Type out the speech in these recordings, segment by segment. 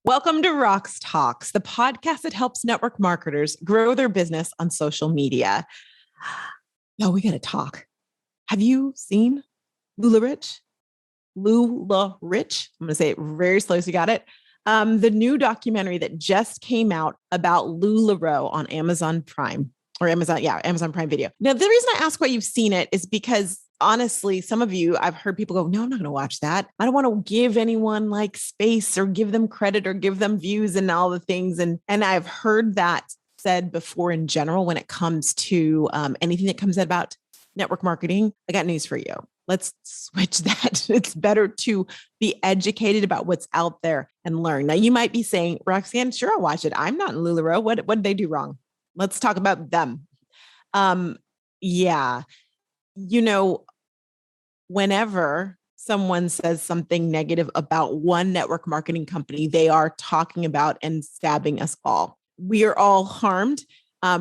Welcome to Roxtalks, the podcast that helps network marketers grow their business on social media. No, we got to talk. Have you seen LuLaRoe? LuLaRoe. I'm going to say it very slow so you got it. The new documentary that just came out about Lu La Roe on Amazon Prime or Amazon Prime Video. Now, the reason I ask why you've seen it is because honestly, some of you, I've heard people go, no, I'm not going to watch that. I don't want to give anyone like space or give them credit or give them views and all the things. And I've heard that said before in general, when it comes to anything that comes out about network marketing. I got news for you. Let's switch that. It's better to be educated about what's out there and learn. Now you might be saying, Roxanne, sure, I'll watch it. I'm not in LuLaRoe. What did they do wrong? Let's talk about them. Yeah. Whenever someone says something negative about one network marketing company, they are talking about and stabbing us all. We are all harmed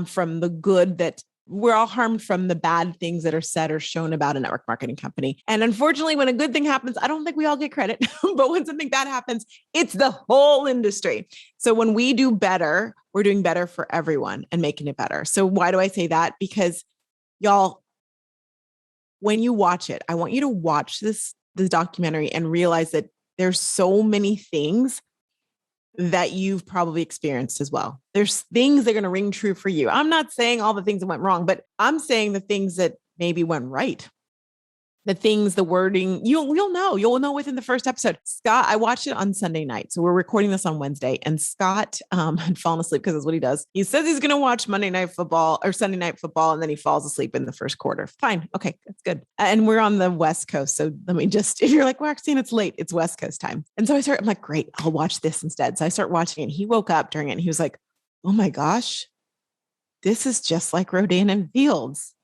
from the good that we're all harmed from the bad things that are said or shown about a network marketing company. And unfortunately, when a good thing happens, I don't think we all get credit, but when something bad happens, it's the whole industry. So when we do better, we're doing better for everyone and making it better. So why do I say that? Because y'all, when you watch it, I want you to watch this documentary and realize that there's so many things that you've probably experienced as well. There's things that are going to ring true for you. I'm not saying all the things that went wrong, but I'm saying the things that maybe went right. The things, the wording, you'll know within the first episode. Scott, I watched it on Sunday night. So we're recording this on Wednesday and Scott had fallen asleep because that's what he does. He says he's going to watch Monday Night Football or Sunday Night Football. And then he falls asleep in the first quarter. Fine. Okay. That's good. And we're on the West Coast. So let me just, if you're like, Waxine, it's late, it's West Coast time. And so I'm like, great, I'll watch this instead. So I start watching it. He woke up during it and he was like, oh my gosh, this is just like Rodan and Fields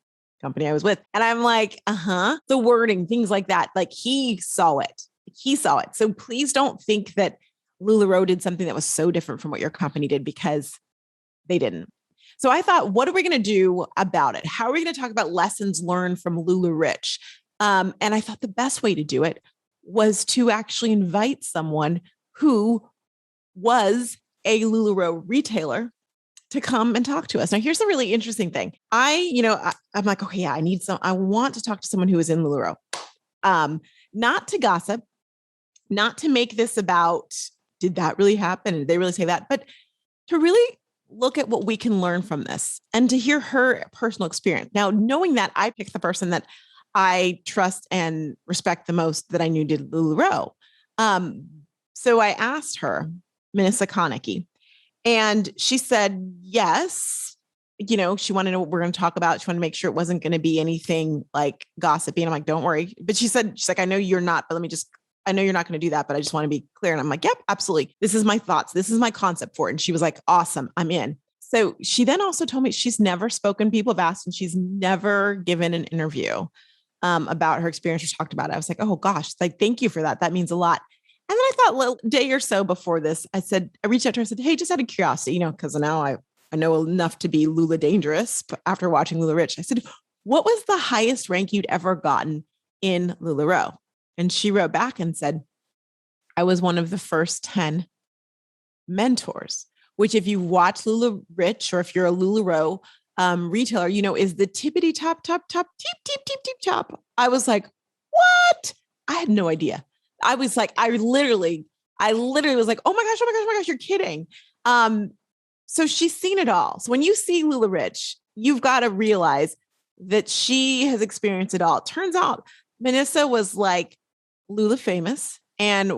company I was with. And I'm like, the wording, things like that. Like he saw it. So please don't think that LuLaRoe did something that was so different from what your company did, because they didn't. So I thought, what are we going to do about it? How are we going to talk about lessons learned from LuLaRoe? And I thought the best way to do it was to actually invite someone who was a LuLaRoe retailer to come and talk to us. Now, here's the really interesting thing. I'm like, okay, yeah, I want to talk to someone who is in LuLaRoe. Not to gossip, not to make this about, did that really happen? Did they really say that? But to really look at what we can learn from this and to hear her personal experience. Now, knowing that, I picked the person that I trust and respect the most that I knew did LuLaRoe. So I asked her, Minessa, and she said, yes, she wanted to know what we're going to talk about. She wanted to make sure it wasn't going to be anything like gossipy. And I'm like, don't worry. But she's like, I know you're not, but I know you're not going to do that, but I just want to be clear. And I'm like, yep, absolutely. This is my thoughts. This is my concept for it. And she was like, awesome, I'm in. So she then also told me she's never spoken, people have asked, and she's never given an interview about her experience or talked about it. I was like, oh gosh, like, thank you for that. That means a lot. And then I thought a day or so before this, I reached out to her and said, hey, just out of curiosity, because now I know enough to be Lula dangerous after watching LuLaRoe. I said, what was the highest rank you'd ever gotten in LuLaRoe? And she wrote back and said, I was one of the first 10 mentors, which if you watch LuLaRoe or if you're a LuLaRoe retailer, is the tippity top, top. I was like, what? I had no idea. I was like, I literally was like, oh my gosh, you're kidding. So she's seen it all. So when you see LuLaRoe, you've got to realize that she has experienced it all. It turns out Minessa was like Lula famous and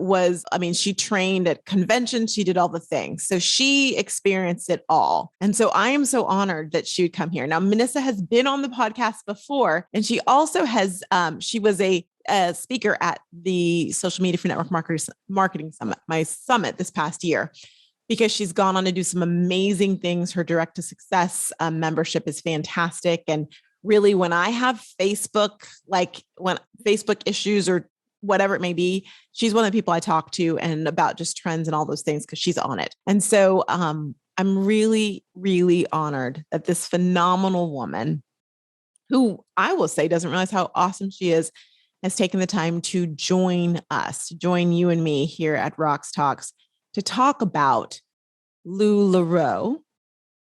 she trained at conventions. She did all the things. So she experienced it all. And so I am so honored that she would come here. Now, Minessa has been on the podcast before, and she also has, she was a speaker at the Social Media for Network Marketing Summit, my summit this past year, because she's gone on to do some amazing things. Her direct to success membership is fantastic. And really, when I have Facebook issues or whatever it may be, she's one of the people I talk to and about just trends and all those things, because she's on it. And so I'm really, really honored that this phenomenal woman, who I will say doesn't realize how awesome she is, has taken the time to join us, join you and me here at Roxtalks to talk about Lu La Roe,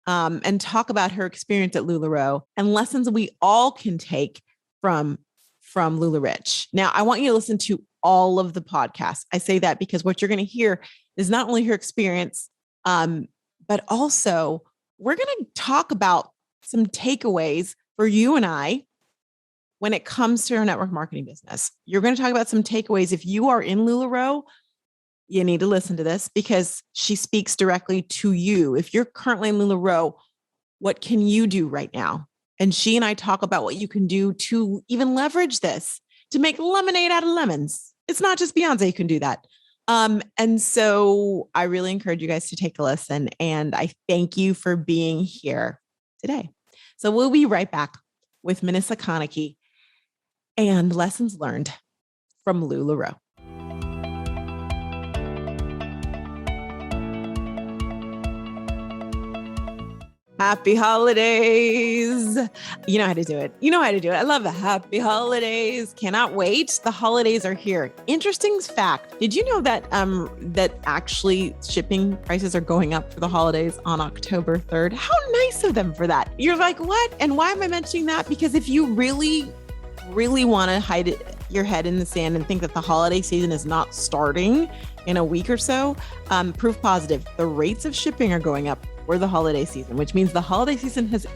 and talk about her experience at Lu La Roe and lessons we all can take from LuLaRich. Now, I want you to listen to all of the podcasts. I say that because what you're going to hear is not only her experience, but also we're going to talk about some takeaways for you and I when it comes to our network marketing business. You're going to talk about some takeaways. If you are in Lu La Roe, you need to listen to this because she speaks directly to you. If you're currently in Lu La Roe, what can you do right now? And she and I talk about what you can do to even leverage this to make lemonade out of lemons. It's not just Beyonce who can do that. And so I really encourage you guys to take a listen. And I thank you for being here today. So we'll be right back with Minessa Kaneki and lessons learned from Lu La Roe. Happy holidays. You know how to do it. You know how to do it. I love the happy holidays. Cannot wait. The holidays are here. Interesting fact. Did you know that that actually shipping prices are going up for the holidays on October 3rd? How nice of them for that. You're like, what? And why am I mentioning that? Because if you really want to hide your head in the sand and think that the holiday season is not starting in a week or so, proof positive. The rates of shipping are going up for the holiday season, which means the holiday season has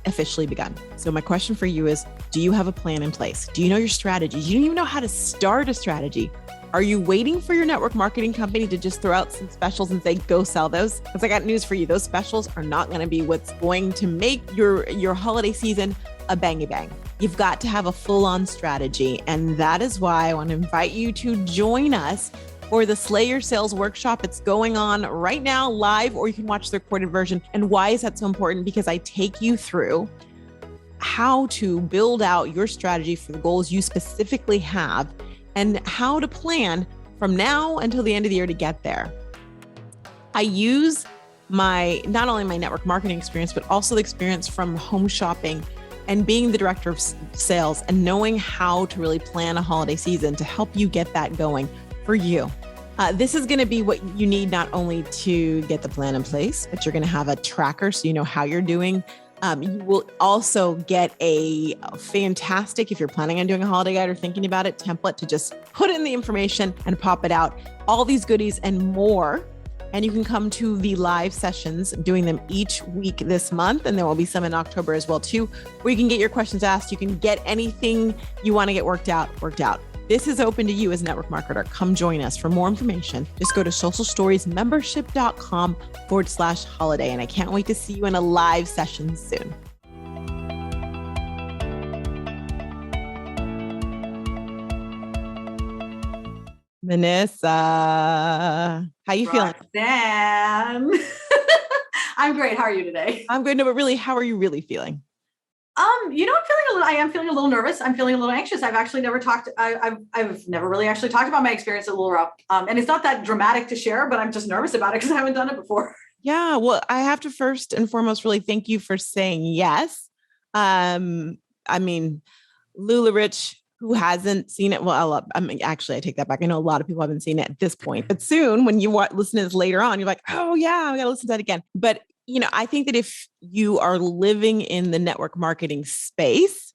officially begun. So my question for you is, do you have a plan in place? Do you know your strategy? Do you even know how to start a strategy? Are you waiting for your network marketing company to just throw out some specials and say, go sell those? Because I got news for you. Those specials are not going to be what's going to make your holiday season a bangy bang. You've got to have a full-on strategy. And that is why I want to invite you to join us for the Slay Your Sales workshop. It's going on right now live, or you can watch the recorded version. And why is that so important? Because I take you through how to build out your strategy for the goals you specifically have and how to plan from now until the end of the year to get there. I use not only my network marketing experience, but also the experience from home shopping and being the director of sales and knowing how to really plan a holiday season to help you get that going for you. This is going to be what you need not only to get the plan in place, but you're going to have a tracker so you know how you're doing. You will also get a fantastic, if you're planning on doing a holiday guide or thinking about it, template to just put in the information and pop it out. All these goodies and more. And you can come to the live sessions, doing them each week this month. And there will be some in October as well too, where you can get your questions asked. You can get anything you want to get worked out. This is open to you as a network marketer. Come join us. For more information, just go to socialstoriesmembership.com/holiday. And I can't wait to see you in a live session soon. Manessa, how you feeling? Roxanne. I'm great. How are you today? I'm good. No, but really, how are you really feeling? I am feeling a little nervous. I'm feeling a little anxious. I've actually never talked. I've never really actually talked about my experience at Lu La Roe. And it's not that dramatic to share, but I'm just nervous about it because I haven't done it before. Yeah. Well, I have to first and foremost really thank you for saying yes. I mean, LuLaRich, who hasn't seen it? Well, actually, I take that back. I know a lot of people haven't seen it at this point, but soon when you listen to this later on, you're like, oh yeah, I got to listen to that again. But I think that if you are living in the network marketing space,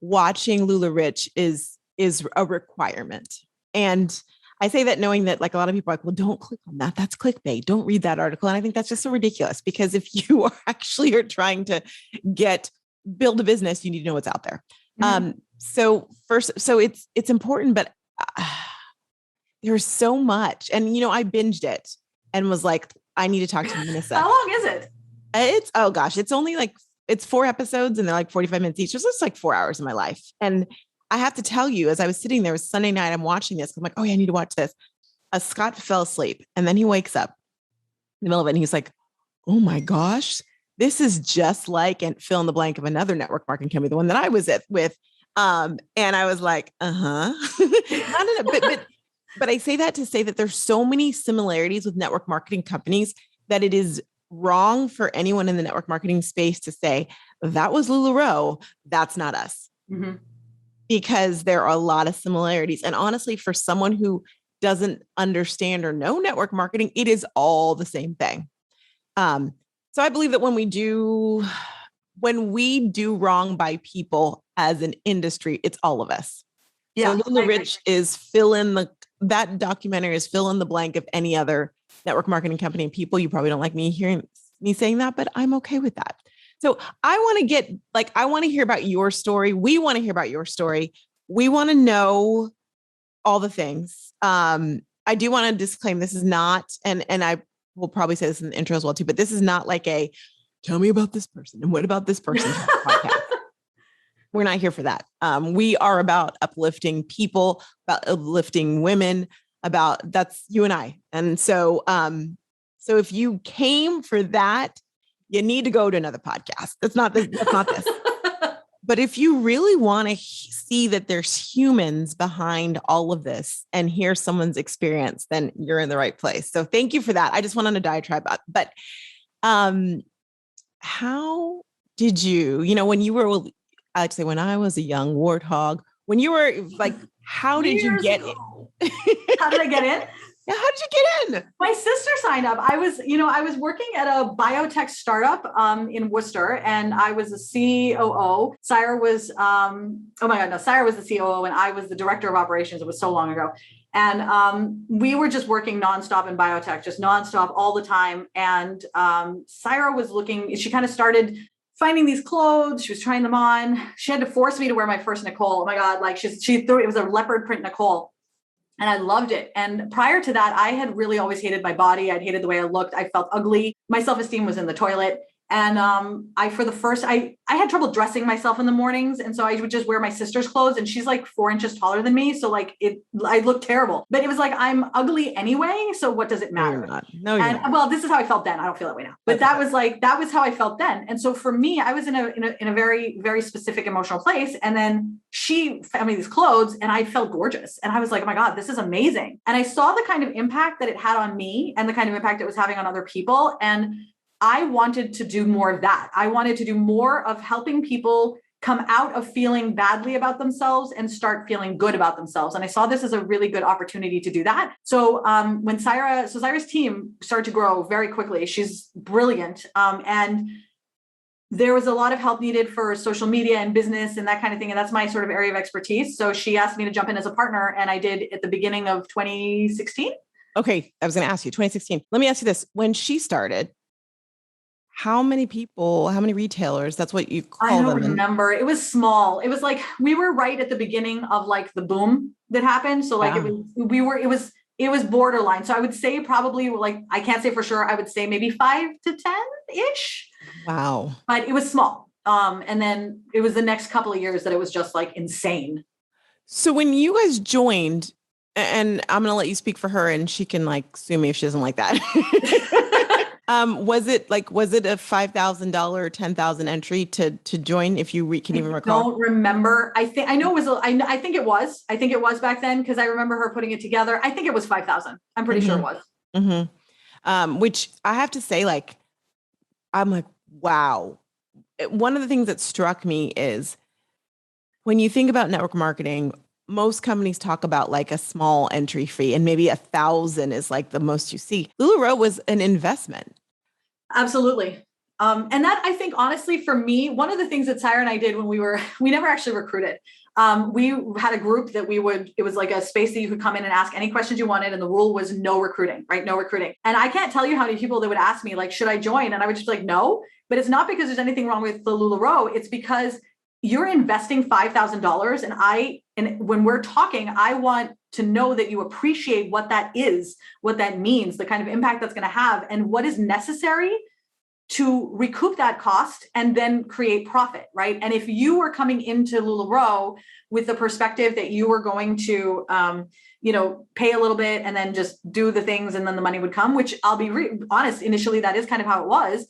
watching LuLaRich is a requirement. And I say that knowing that like a lot of people are like, well, don't click on that. That's clickbait. Don't read that article. And I think that's just so ridiculous because if you are trying to build a business, you need to know what's out there. Mm-hmm. So it's important, but there's so much. And, I binged it and was like, I need to talk to Minessa. How long is it? It's 4 episodes and they're like 45 minutes each. It's just like 4 hours of my life. And I have to tell you, as I was sitting there, it was Sunday night, I'm watching this. I'm like, oh yeah, I need to watch this. Scott fell asleep and then he wakes up in the middle of it and he's like, oh my gosh, this is just like, and fill in the blank of another network marketing company, the one that I was with. And I was like, no. But I say that to say that there's so many similarities with network marketing companies that it is wrong for anyone in the network marketing space to say that was Lu La Roe. That's not us. Mm-hmm. Because there are a lot of similarities. And honestly, for someone who doesn't understand or know network marketing, it is all the same thing. So I believe that when we do wrong by people as an industry, it's all of us. Yeah, so Lula Rich is that documentary is fill in the blank of any other network marketing company and people. You probably don't like me hearing me saying that, but I'm okay with that. So I want to hear about your story. We want to hear about your story. We want to know all the things. I do want to disclaim this is not, and I will probably say this in the intro as well too, but this is not like a tell me about this person and what about this person podcast. We're not here for that. We are about uplifting people, about uplifting women, that's you and I. And so if you came for that, you need to go to another podcast. That's not this. But if you really want to see that there's humans behind all of this and hear someone's experience, then you're in the right place. So thank you for that. I just went on a diatribe, but how did when you were, I'd say when I was a young warthog, when you were like, how did you get in? How did I get in? Yeah, how did you get in? My sister signed up. I was working at a biotech startup in Worcester, and I was a COO. Syra was, Syra was the COO, and I was the director of operations. It was so long ago. And we were just working nonstop in biotech, just nonstop all the time. And Syra was she kind of started finding these clothes. She was trying them on. She had to force me to wear my first Nicole. Oh my God. Like she threw, it was a leopard print Nicole. And I loved it. And prior to that, I had really always hated my body. I'd hated the way I looked. I felt ugly. My self-esteem was in the toilet. And I had trouble dressing myself in the mornings. And so I would just wear my sister's clothes, and she's like 4 inches taller than me. So I looked terrible, but it was like, I'm ugly anyway. So what does it matter? No, you're not. Well, this is how I felt then. I don't feel that way now, but that was how I felt then. And so for me, I was in a very, very specific emotional place. And then she found me these clothes and I felt gorgeous. And I was like, oh my God, this is amazing. And I saw the kind of impact that it had on me and the kind of impact it was having on other people. And I wanted to do more of that. I wanted to do more of helping people come out of feeling badly about themselves and start feeling good about themselves. And I saw this as a really good opportunity to do that. So when Syra's team started to grow very quickly, she's brilliant. And there was a lot of help needed for social media and business and that kind of thing. And that's my sort of area of expertise. So she asked me to jump in as a partner, and I did at the beginning of 2016. Okay. I was going to ask you 2016. Let me ask you this. When she started, how many people, how many retailers? That's what you call them. I don't remember. It was small. It was like, we were right at the beginning of like the boom that happened. So like it was borderline. So I would say probably like, I can't say for sure. I would say maybe 5 to 10-ish. Wow. But it was small. And then it was the next couple of years that it was just like insane. So when you guys joined, and I'm going to let you speak for her and she can like sue me if she doesn't like that. Was it a $5,000 or $10,000 entry to join? If you can even recall? I don't remember. I think it was back then, because I remember her putting it together. I think it was 5,000. I'm pretty sure it was. Mm-hmm. Which I have to say, like, I'm like, wow. One of the things that struck me is when you think about network marketing, most companies talk about like a small entry fee, and maybe 1,000 is like the most you see. LuLaRoe was an investment. Absolutely. And that, I think, honestly, for me, one of the things that Syra and I did when we never actually recruited. We had a group that it was like a space that you could come in and ask any questions you wanted. And the rule was no recruiting, right? No recruiting. And I can't tell you how many people that would ask me, like, should I join? And I would just be like, no, but it's not because there's anything wrong with the LuLaRoe. It's because you're investing $5,000. And when we're talking, I want to know that you appreciate what that is, what that means, the kind of impact that's going to have, and what is necessary to recoup that cost and then create profit, right? And if you were coming into LuLaRoe with the perspective that you were going to, pay a little bit and then just do the things and then the money would come, which I'll be honest, initially that is kind of how it was.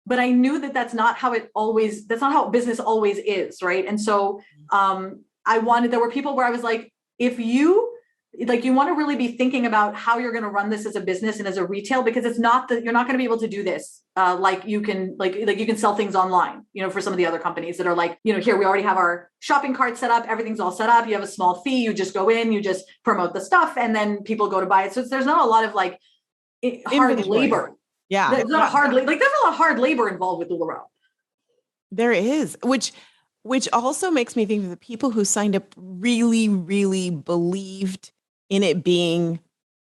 But I knew that that's not how business always is, right? And so there were people where I was like, if you like you want to really be thinking about how you're going to run this as a business and as a retail, because it's not that you're not going to be able to do this. Like you can, like you can sell things online, you know, for some of the other companies that are like, you know, here, we already have our shopping cart set up. Everything's all set up. You have a small fee. You just go in, you just promote the stuff, and then people go to buy it. So there's not a lot of like hard Inventory. labor. Yeah. There's not hard, like there's a lot of hard labor involved with LuLaRoe. There is, which also makes me think that the people who signed up really, really believed in it being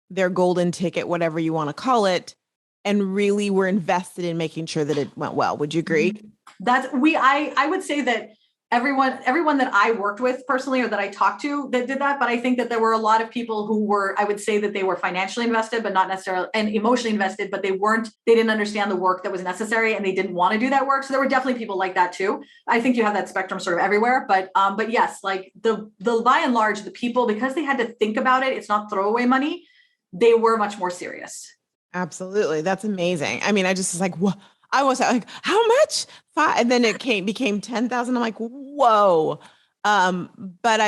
their golden ticket, whatever you want to call it, and really were invested in making sure that it went well. Would you agree? I would say that everyone that I worked with personally, or that I talked to, that did that. But I think that there were a lot of people who were, I would say that they were financially invested, but not necessarily, and emotionally invested, but they didn't understand the work that was necessary, and they didn't want to do that work. So there were definitely people like that too. I think you have that spectrum sort of everywhere, but yes, like the by and large, the people, because they had to think about it, it's not throwaway money. They were much more serious. Absolutely. That's amazing. I mean, I just was like, what? I was like, how much? And then it became 10,000. I'm like, whoa. But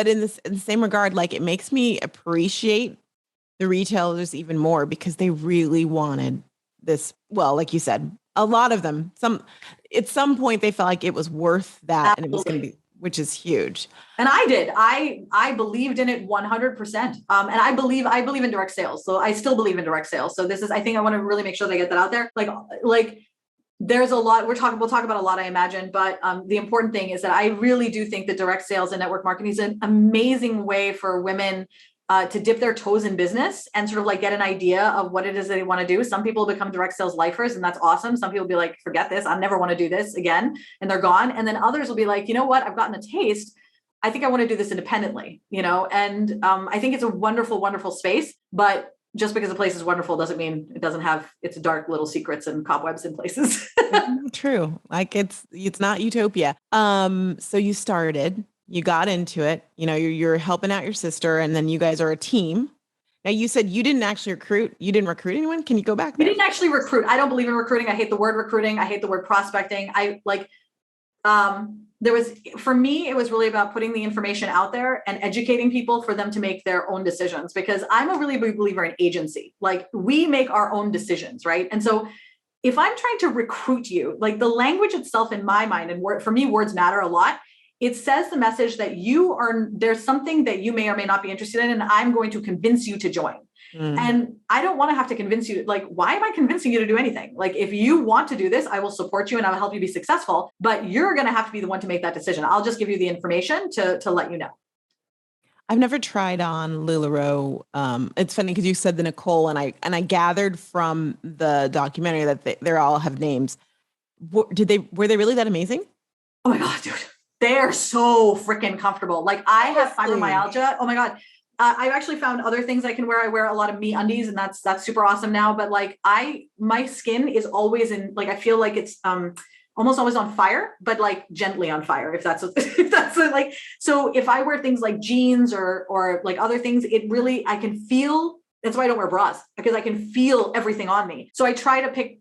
in the same regard, like it makes me appreciate the retailers even more, because they really wanted this. Well, like you said, a lot of them, at some point they felt like it was worth that. Absolutely. And it was going to be, which is huge. And I did. I believed in it 100%. And I believe in direct sales. So I still believe in direct sales. So I think I want to really make sure that I get that out there. Like there's a lot we'll talk about a lot, I imagine. But the important thing is that I really do think that direct sales and network marketing is an amazing way for women to dip their toes in business and sort of like get an idea of what it is that they want to do. Some people become direct sales lifers, and that's awesome. Some people be like, forget this, I never want to do this again, and they're gone. And then others will be like, you know what, I've gotten a taste. I think I want to do this independently, you know? And I think it's a wonderful, wonderful space, but just because a place is wonderful doesn't mean it doesn't have its dark little secrets and cobwebs in places. True. Like it's not utopia. So you got into it, you know, you're helping out your sister, and then you guys are a team. Now you said you didn't actually recruit. You didn't recruit anyone. Can you go back there? We didn't actually recruit. I don't believe in recruiting. I hate the word recruiting. I hate the word prospecting. For me, it was really about putting the information out there and educating people for them to make their own decisions, because I'm a really big believer in agency. Like we make our own decisions, right? And so if I'm trying to recruit you, like the language itself in my mind, and for me, words matter a lot. It says the message that there's something that you may or may not be interested in, and I'm going to convince you to join. And I don't want to have to convince you. Like, why am I convincing you to do anything? Like, if you want to do this, I will support you and I will help you be successful, but you're going to have to be the one to make that decision. I'll just give you the information to let you know. I've never tried on Lu La Roe. It's funny because you said the Nicole, and I gathered from the documentary that they all have names. Were they really that amazing? Oh my God, dude. They are so freaking comfortable. Like I have fibromyalgia. Oh my God. I've actually found other things I can wear. I wear a lot of MeUndies, and that's super awesome now. But like my skin is always I feel like it's almost always on fire, but like gently on fire. If that's like, so if I wear things like jeans or like other things, I can feel. That's why I don't wear bras, because I can feel everything on me. So I try to pick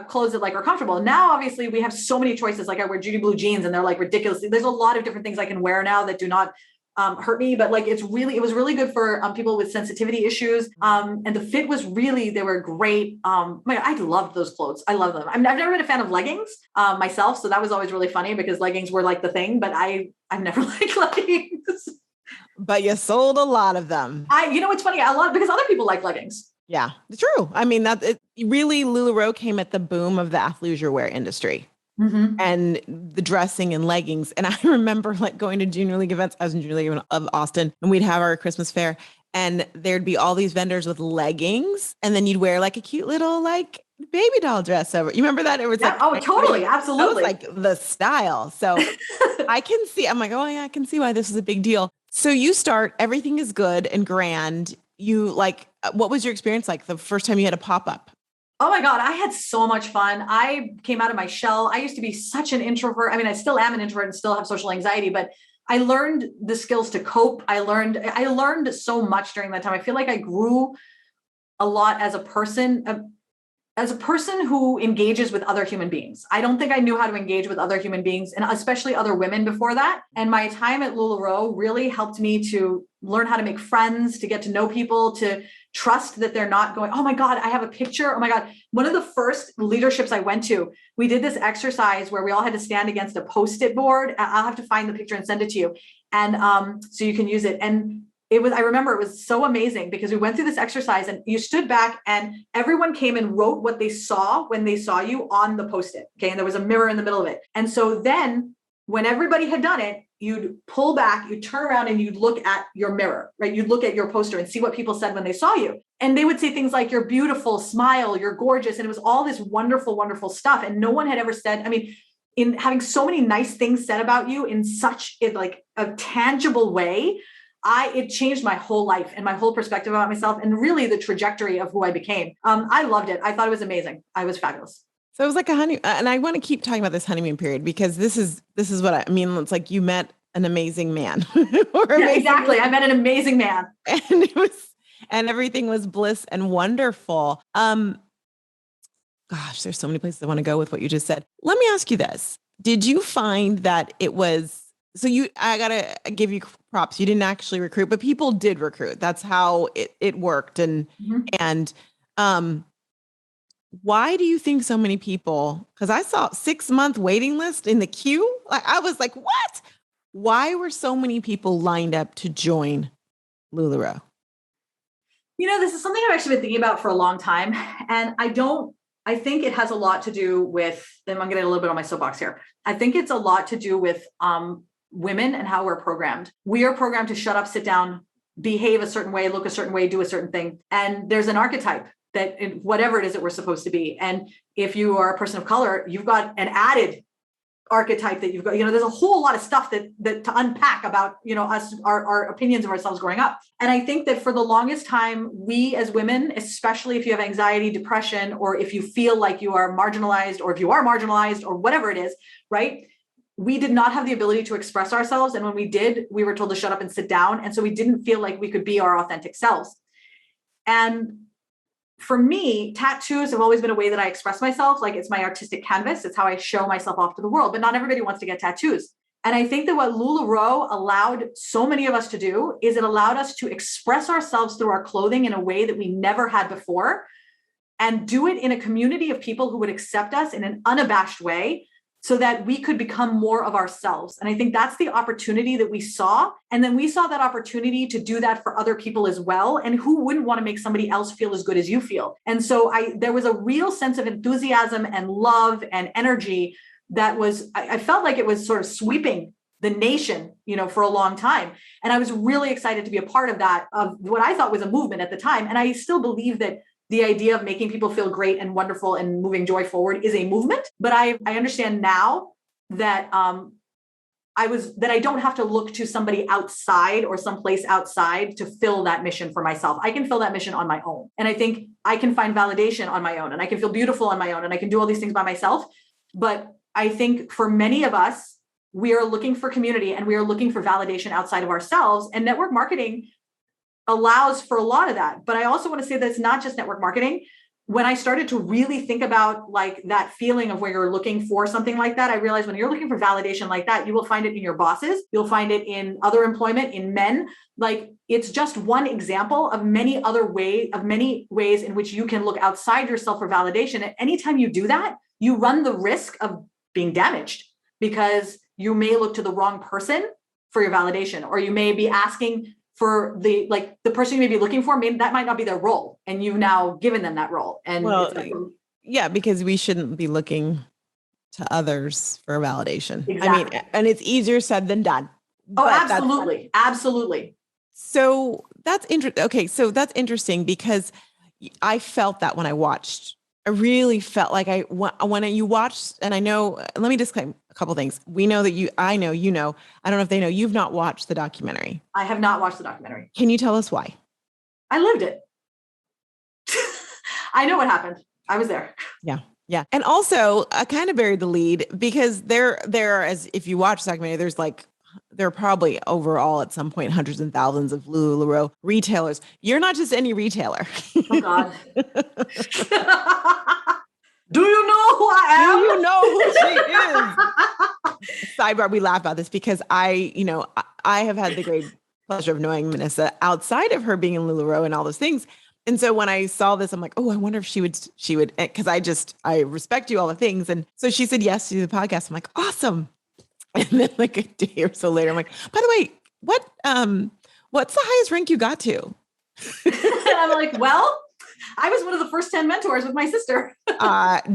clothes that like are comfortable. Now, obviously we have so many choices. Like I wear Judy Blue jeans and they're like ridiculous. There's a lot of different things I can wear now that do not hurt me, but like it was really good for people with sensitivity issues. And the fit was they were great. I loved those clothes. I love them. I've never been a fan of leggings myself. So that was always really funny because leggings were like the thing, but I've never liked leggings. But you sold a lot of them. It's funny, because other people like leggings. Yeah, true. I mean, really, Lu La Roe came at the boom of the athleisure wear industry. Mm-hmm. And the dressing and leggings. And I remember like going to Junior League events. I was in Junior League of Austin, and we'd have our Christmas fair, and there'd be all these vendors with leggings, and then you'd wear like a cute little like baby doll dress over. You remember that? It was totally, absolutely. That was like the style. So I can see. I'm like, oh yeah, I can see why this is a big deal. So you start, everything is good and grand. You like, what was your experience like the first time you had a pop-up? Oh my God, I had so much fun. I came out of my shell. I used to be such an introvert. I mean, I still am an introvert and still have social anxiety, but I learned the skills to cope. I learned so much during that time. I feel like I grew a lot as a person. as a person who engages with other human beings, I don't think I knew how to engage with other human beings, and especially other women before that. And my time at LuLaRoe really helped me to learn how to make friends, to get to know people, to trust that they're not going, oh my God, I have a picture. Oh my God. One of the first leaderships I went to, we did this exercise where we all had to stand against a Post-it board. I'll have to find the picture and send it to you. And so you can use it. And I remember it was so amazing because we went through this exercise and you stood back and everyone came and wrote what they saw when they saw you on the Post-it. Okay. And there was a mirror in the middle of it. And so then when everybody had done it, you'd pull back, you'd turn around and you'd look at your mirror, right? You'd look at your poster and see what people said when they saw you. And they would say things like, you're beautiful, smile, you're gorgeous. And it was all this wonderful, wonderful stuff. And no one had ever said, I mean, in having so many nice things said about you in such a tangible way, it changed my whole life and my whole perspective about myself and really the trajectory of who I became. I loved it. I thought it was amazing. I was fabulous. So it was like a honey, and I want to keep talking about this honeymoon period because this is what I mean. It's like you met an amazing man. Exactly. I met an amazing man. And everything was bliss and wonderful. Gosh, there's so many places I want to go with what you just said. Let me ask you this. Did you find that it was, I got to give you props. You didn't actually recruit, but people did recruit. That's how it worked. And why do you think so many people, because I saw 6-month waiting list in the queue. I was like, what? Why were so many people lined up to join LuLaRoe? This is something I've actually been thinking about for a long time. And I think it has a lot to do with, and I'm getting a little bit on my soapbox here. I think it's a lot to do with women and how we're programmed. We are programmed to shut up, sit down, behave a certain way, look a certain way, do a certain thing. And there's an archetype that whatever it is that we're supposed to be. And if you are a person of color, you've got an added archetype that you've got, there's a whole lot of stuff that to unpack about, us, our opinions of ourselves growing up. And I think that for the longest time, we as women, especially if you have anxiety, depression, or if you feel like you are marginalized, or if you are marginalized or whatever it is, right? We did not have the ability to express ourselves. And when we did, we were told to shut up and sit down. And so we didn't feel like we could be our authentic selves. And for me, tattoos have always been a way that I express myself. Like it's my artistic canvas. It's how I show myself off to the world, but not everybody wants to get tattoos. And I think that what LuLaRoe allowed so many of us to do is it allowed us to express ourselves through our clothing in a way that we never had before, and do it in a community of people who would accept us in an unabashed way, so that we could become more of ourselves. And I think that's the opportunity that we saw. And then we saw that opportunity to do that for other people as well. And who wouldn't want to make somebody else feel as good as you feel? And so there was a real sense of enthusiasm and love and energy that I felt like it was sort of sweeping the nation, for a long time. And I was really excited to be a part of that, of what I thought was a movement at the time. And I still believe that the idea of making people feel great and wonderful and moving joy forward is a movement. But I understand now that I don't have to look to somebody outside or someplace outside to fill that mission for myself. I can fill that mission on my own. And I think I can find validation on my own, and I can feel beautiful on my own, and I can do all these things by myself. But I think for many of us, we are looking for community and we are looking for validation outside of ourselves. And network marketing allows for a lot of that. But I also want to say that it's not just network marketing. When I started to really think about like that feeling of where you're looking for something like that, I realized when you're looking for validation like that, you will find it in your bosses. You'll find it in other employment, in men. Like it's just one example of many ways in which you can look outside yourself for validation. And anytime you do that, you run the risk of being damaged, because you may look to the wrong person for your validation, or you may be asking for the person you may be looking for, maybe that might not be their role, and you've now given them that role. And yeah, because we shouldn't be looking to others for validation. Exactly. I mean, and it's easier said than done. Oh, absolutely. Absolutely. So that's interesting. Okay. So that's interesting because I felt that when I watched. I really felt like when you watched, and I know, let me disclaim a couple of things. We know that I know, I don't know if they know, you've not watched the documentary. I have not watched the documentary. Can you tell us why? I lived it. I know what happened. I was there. Yeah. Yeah. And also I kind of buried the lead because there, as if you watch the documentary, there are probably overall at some point hundreds and thousands of LuLaRoe retailers. You're not just any retailer. Oh God. Do you know who I am? Do you know who she is? Sidebar, we laugh about this because I have had the great pleasure of knowing Minessa outside of her being in Lu La Roe and all those things. And so when I saw this, I'm like, oh, I wonder if she would, because I respect you, all the things. And so she said yes to the podcast. I'm like, awesome. And then like a day or so later, I'm like, by the way, what's the highest rank you got to? And I'm like, well, I was one of the first 10 mentors with my sister.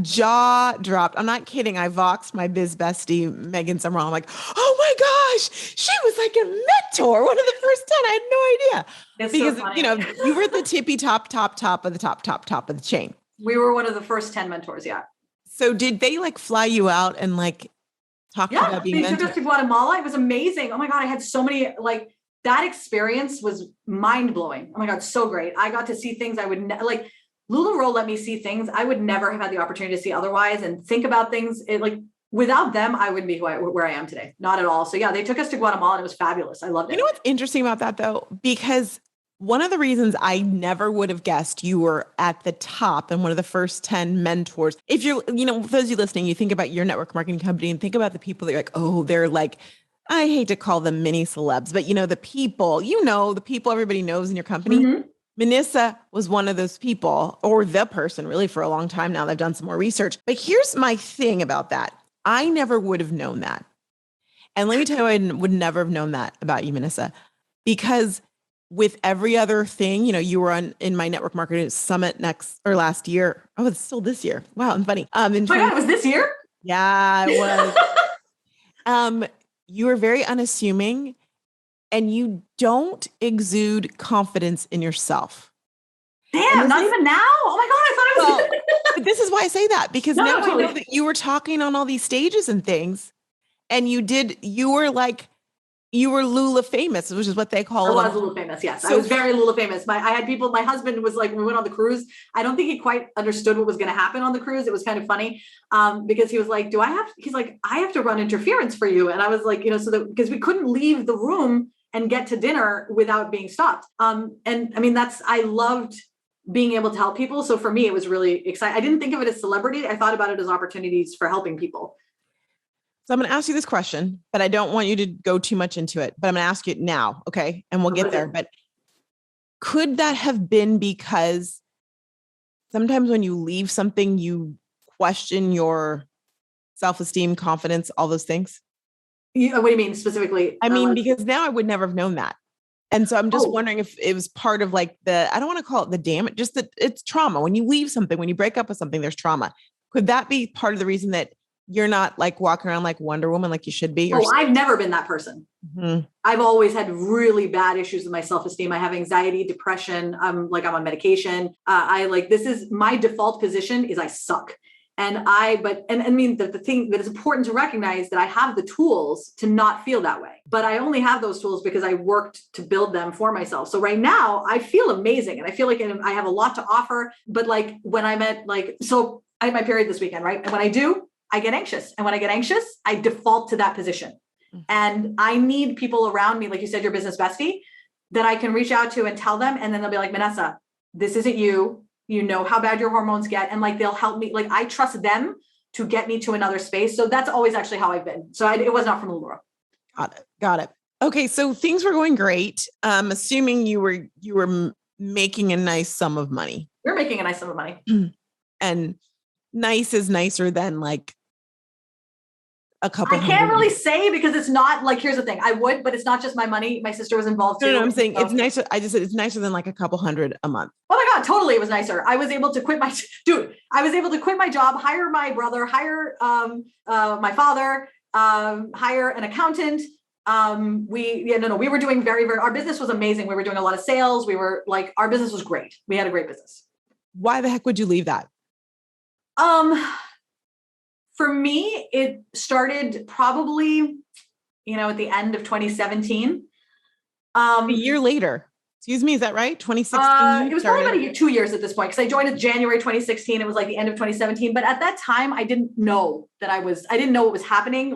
Jaw dropped. I'm not kidding. I voxed my biz bestie, Megan Summerall. I'm like, oh my gosh, she was like a mentor, one of the first 10. I had no idea. It's because, so funny. You were the tippy top of the top of the chain. We were one of the first 10 mentors. Yeah. So did they like fly you out and like talk about being they took us to Guatemala. It was amazing. Oh my God. I had so many, like, that experience was mind blowing. Oh my God. So great. I got to see things I would like Lu La Roe let me see things I would never have had the opportunity to see otherwise and think about things. Without them, I wouldn't be where I am today. Not at all. So yeah, they took us to Guatemala and it was fabulous. I loved it. You know what's interesting about that though? Because one of the reasons I never would have guessed you were at the top and one of the first 10 mentors. If you're, for those of you listening, you think about your network marketing company and think about the people that you're like, oh, they're like, I hate to call them mini celebs, but the people everybody knows in your company. Mm-hmm. Minessa was one of those people, or the person really, for a long time now. I've done some more research. But here's my thing about that. I never would have known that. And let me tell you, I would never have known that about you, Minessa, because with every other thing, you were in my network marketing summit last year. Oh, it's still this year. Wow, and funny. Oh my God, it was this year? Yeah, it was. You were very unassuming. And you don't exude confidence in yourself. Damn, not even now? Oh my God, I thought it was. But this is why I say that, because now I know that you were talking on all these stages and things, and you were Lula famous, which is what they call it. I was Lula famous, yes. So, I was very Lula famous. I had people, my husband was like, when we went on the cruise, I don't think he quite understood what was going to happen on the cruise. It was kind of funny because he was like, he's like, I have to run interference for you. And I was like, because we couldn't leave the room and get to dinner without being stopped. And I mean, I loved being able to help people. So for me, it was really exciting. I didn't think of it as celebrity. I thought about it as opportunities for helping people. So I'm going to ask you this question, but I don't want you to go too much into it, but I'm going to ask you it now. Okay. And we'll get there. But could that have been because sometimes when you leave something, you question your self-esteem, confidence, all those things? What do you mean specifically? I mean, because now I would never have known that. And so I'm just wondering if it was part of like I don't want to call it the damage, just that it's trauma. When you leave something, when you break up with something, there's trauma. Could that be part of the reason that you're not like walking around like Wonder Woman, like you should be? I've never been that person. Mm-hmm. I've always had really bad issues with my self-esteem. I have anxiety, depression. I'm on medication. This is my default position is I suck. And I mean, the thing that is important to recognize that I have the tools to not feel that way, but I only have those tools because I worked to build them for myself. So right now I feel amazing and I feel like I have a lot to offer, but like when I'm at so I had my period this weekend, right? And when I do, I get anxious. And when I get anxious, I default to that position. Mm-hmm. And I need people around me, like you said, your business bestie, that I can reach out to and tell them. And then they'll be like, Minessa, this isn't you. You know how bad your hormones get. And they'll help me. I trust them to get me to another space. So that's always actually how I've been. So it was not from Lu La Roe. Got it. Okay. So things were going great. Assuming you were making a nice sum of money. You're making a nice sum of money. And nice is nicer than like a couple. I can't really say because it's not here's the thing. I would, but it's not just my money. My sister was involved too. No, I'm saying it's nicer. I just said it's nicer than like a couple hundred a month. Oh my God, totally. It was nicer. I was able to quit my job, hire my brother, hire my father, hire an accountant. We were doing very, very, our business was amazing. We were doing a lot of sales. We were our business was great. We had a great business. Why the heck would you leave that? For me, it started probably, at the end of 2017. A year later. Excuse me, is that right? 2016? It was probably about 2 years at this point, because I joined in January 2016. It was the end of 2017. But at that time, I didn't know I didn't know what was happening.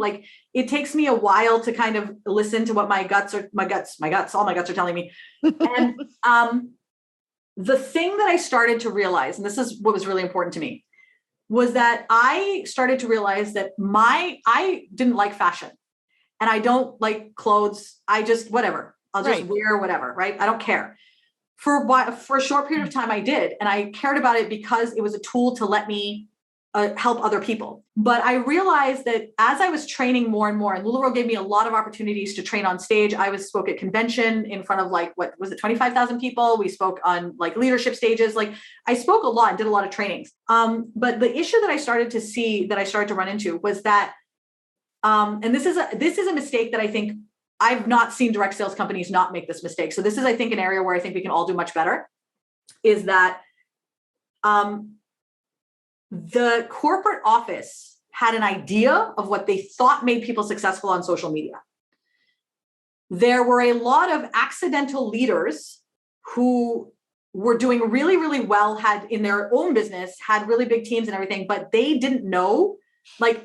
It takes me a while to kind of listen to what all my guts are telling me. And the thing that I started to realize, and this is what was really important to me, was that I started to realize that I didn't like fashion and I don't like clothes. I just, whatever, I'll just wear whatever, right? I don't care. For a short period of time, I did. And I cared about it because it was a tool to let me help other people. But I realized that as I was training more and more, and LuLaRoe gave me a lot of opportunities to train on stage. I spoke at convention in front of 25,000 people. We spoke on leadership stages. I spoke a lot and did a lot of trainings. But the issue that I started to see, that I started to run into, was that, and this is a mistake that I think I've not seen direct sales companies not make this mistake. So this is, I think, an area where I think we can all do much better, is that the corporate office had an idea of what they thought made people successful on social media. There were a lot of accidental leaders who were doing really, really well, had in their own business, had really big teams and everything, but they didn't know,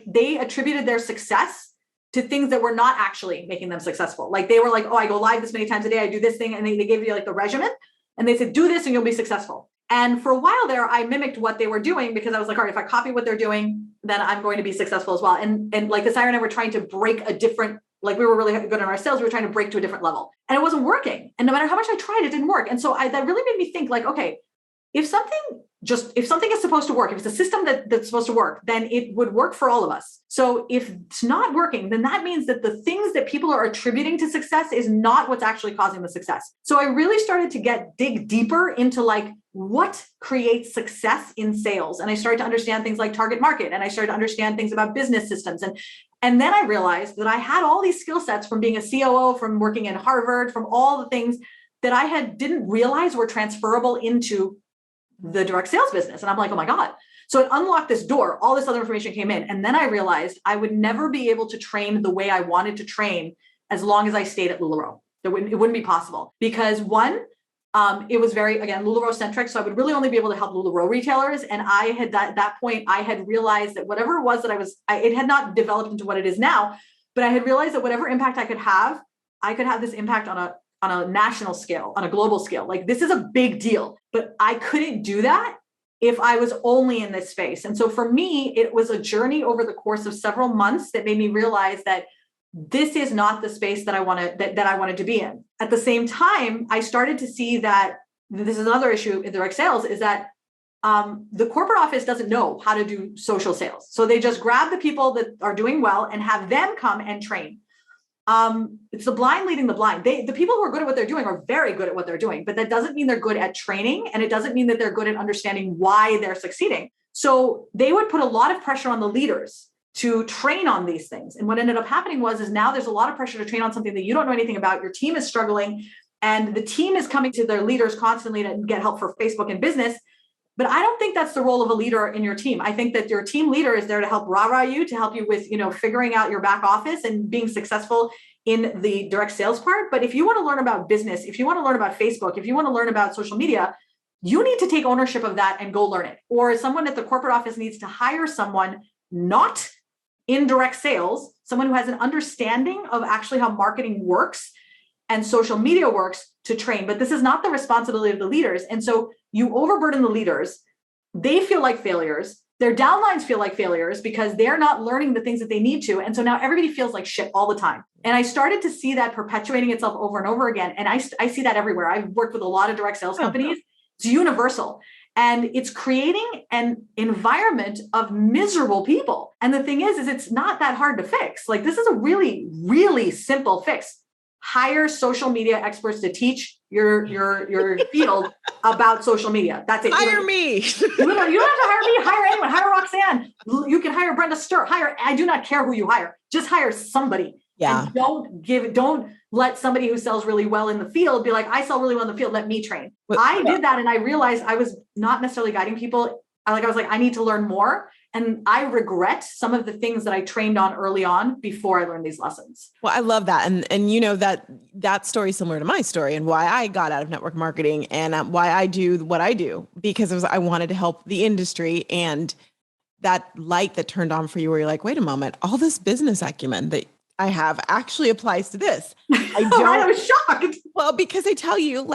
they attributed their success to things that were not actually making them successful. They were like, oh, I go live this many times a day, I do this thing. And they gave you the regimen and they said, do this and you'll be successful. And for a while there, I mimicked what they were doing because I was like, all right, if I copy what they're doing, then I'm going to be successful as well. And Desire and I were trying to break a different, we were really good in our sales. We were trying to break to a different level and it wasn't working. And no matter how much I tried, it didn't work. And so that really made me think okay, if something is supposed to work, if it's a system that's supposed to work, then it would work for all of us. So if it's not working, then that means that the things that people are attributing to success is not what's actually causing the success. So I really started to dig deeper into what creates success in sales. And I started to understand things like target market, and I started to understand things about business systems. And then I realized that I had all these skill sets from being a COO, from working in Harvard, from all the things that I didn't realize were transferable into the direct sales business. And I'm like, oh my God. So it unlocked this door. All this other information came in. And then I realized I would never be able to train the way I wanted to train as long as I stayed at LuLaRoe. It wouldn't be possible because one, it was very, again, LuLaRoe centric. So I would really only be able to help LuLaRoe retailers. And I had, at that point, I had realized that whatever it was that it had not developed into what it is now, but I had realized that whatever impact I could have this impact on a national scale, on a global scale. This is a big deal, but I couldn't do that if I was only in this space. And so for me, it was a journey over the course of several months that made me realize that this is not the space that I wanted to be in. At the same time, I started to see that this is another issue in direct sales, is that the corporate office doesn't know how to do social sales. So they just grab the people that are doing well and have them come and train. It's the blind leading the blind. The people who are good at what they're doing are very good at what they're doing, but that doesn't mean they're good at training. And it doesn't mean that they're good at understanding why they're succeeding. So they would put a lot of pressure on the leaders to train on these things. And what ended up happening is now there's a lot of pressure to train on something that you don't know anything about. Your team is struggling and the team is coming to their leaders constantly to get help for Facebook and business. But I don't think that's the role of a leader in your team. I think that your team leader is there to help rah-rah you, to help you with, figuring out your back office and being successful in the direct sales part. But if you want to learn about business, if you want to learn about Facebook, if you want to learn about social media, you need to take ownership of that and go learn it. Or someone at the corporate office needs to hire someone not in direct sales, someone who has an understanding of actually how marketing works and social media works to train. But this is not the responsibility of the leaders. And so you overburden the leaders. They feel like failures. Their downlines feel like failures because they're not learning the things that they need to. And so now everybody feels like shit all the time. And I started to see that perpetuating itself over and over again. And I see that everywhere. I've worked with a lot of direct sales companies. It's universal. And it's creating an environment of miserable people. And the thing is it's not that hard to fix. This is a really, really simple fix. Hire social media experts to teach your field about social media. That's it. Hire me. You don't have to hire me. Hire anyone. Hire Roxanne. You can hire Brenda Sturt. I do not care who you hire. Just hire somebody. Yeah. And don't let somebody who sells really well in the field be like, I sell really well in the field. Let me train. I did that. And I realized I was not necessarily guiding people. I was like, I need to learn more. And I regret some of the things that I trained on early on before I learned these lessons. Well, I love that. And that story is similar to my story and why I got out of network marketing and why I do what I do, because I wanted to help the industry, and that light that turned on for you where you're like, wait a moment, all this business acumen that I have actually applies to this. I was shocked. Well, because they tell you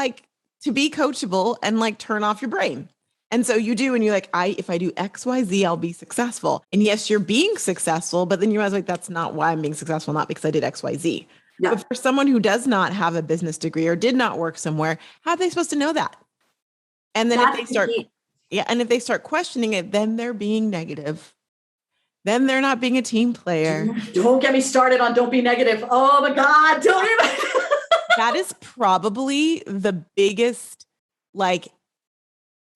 to be coachable and turn off your brain. And so you do, and you're like, if I do X, Y, Z, I'll be successful. And yes, you're being successful, but then you realize like, that's not why I'm being successful, not because I did X, Y, Z. Yeah. But for someone who does not have a business degree or did not work somewhere, how are they supposed to know that? And then if they start questioning it, then they're being negative. Then they're not being a team player. Don't get me started on don't be negative. Oh my God. Don't even. That is probably the biggest like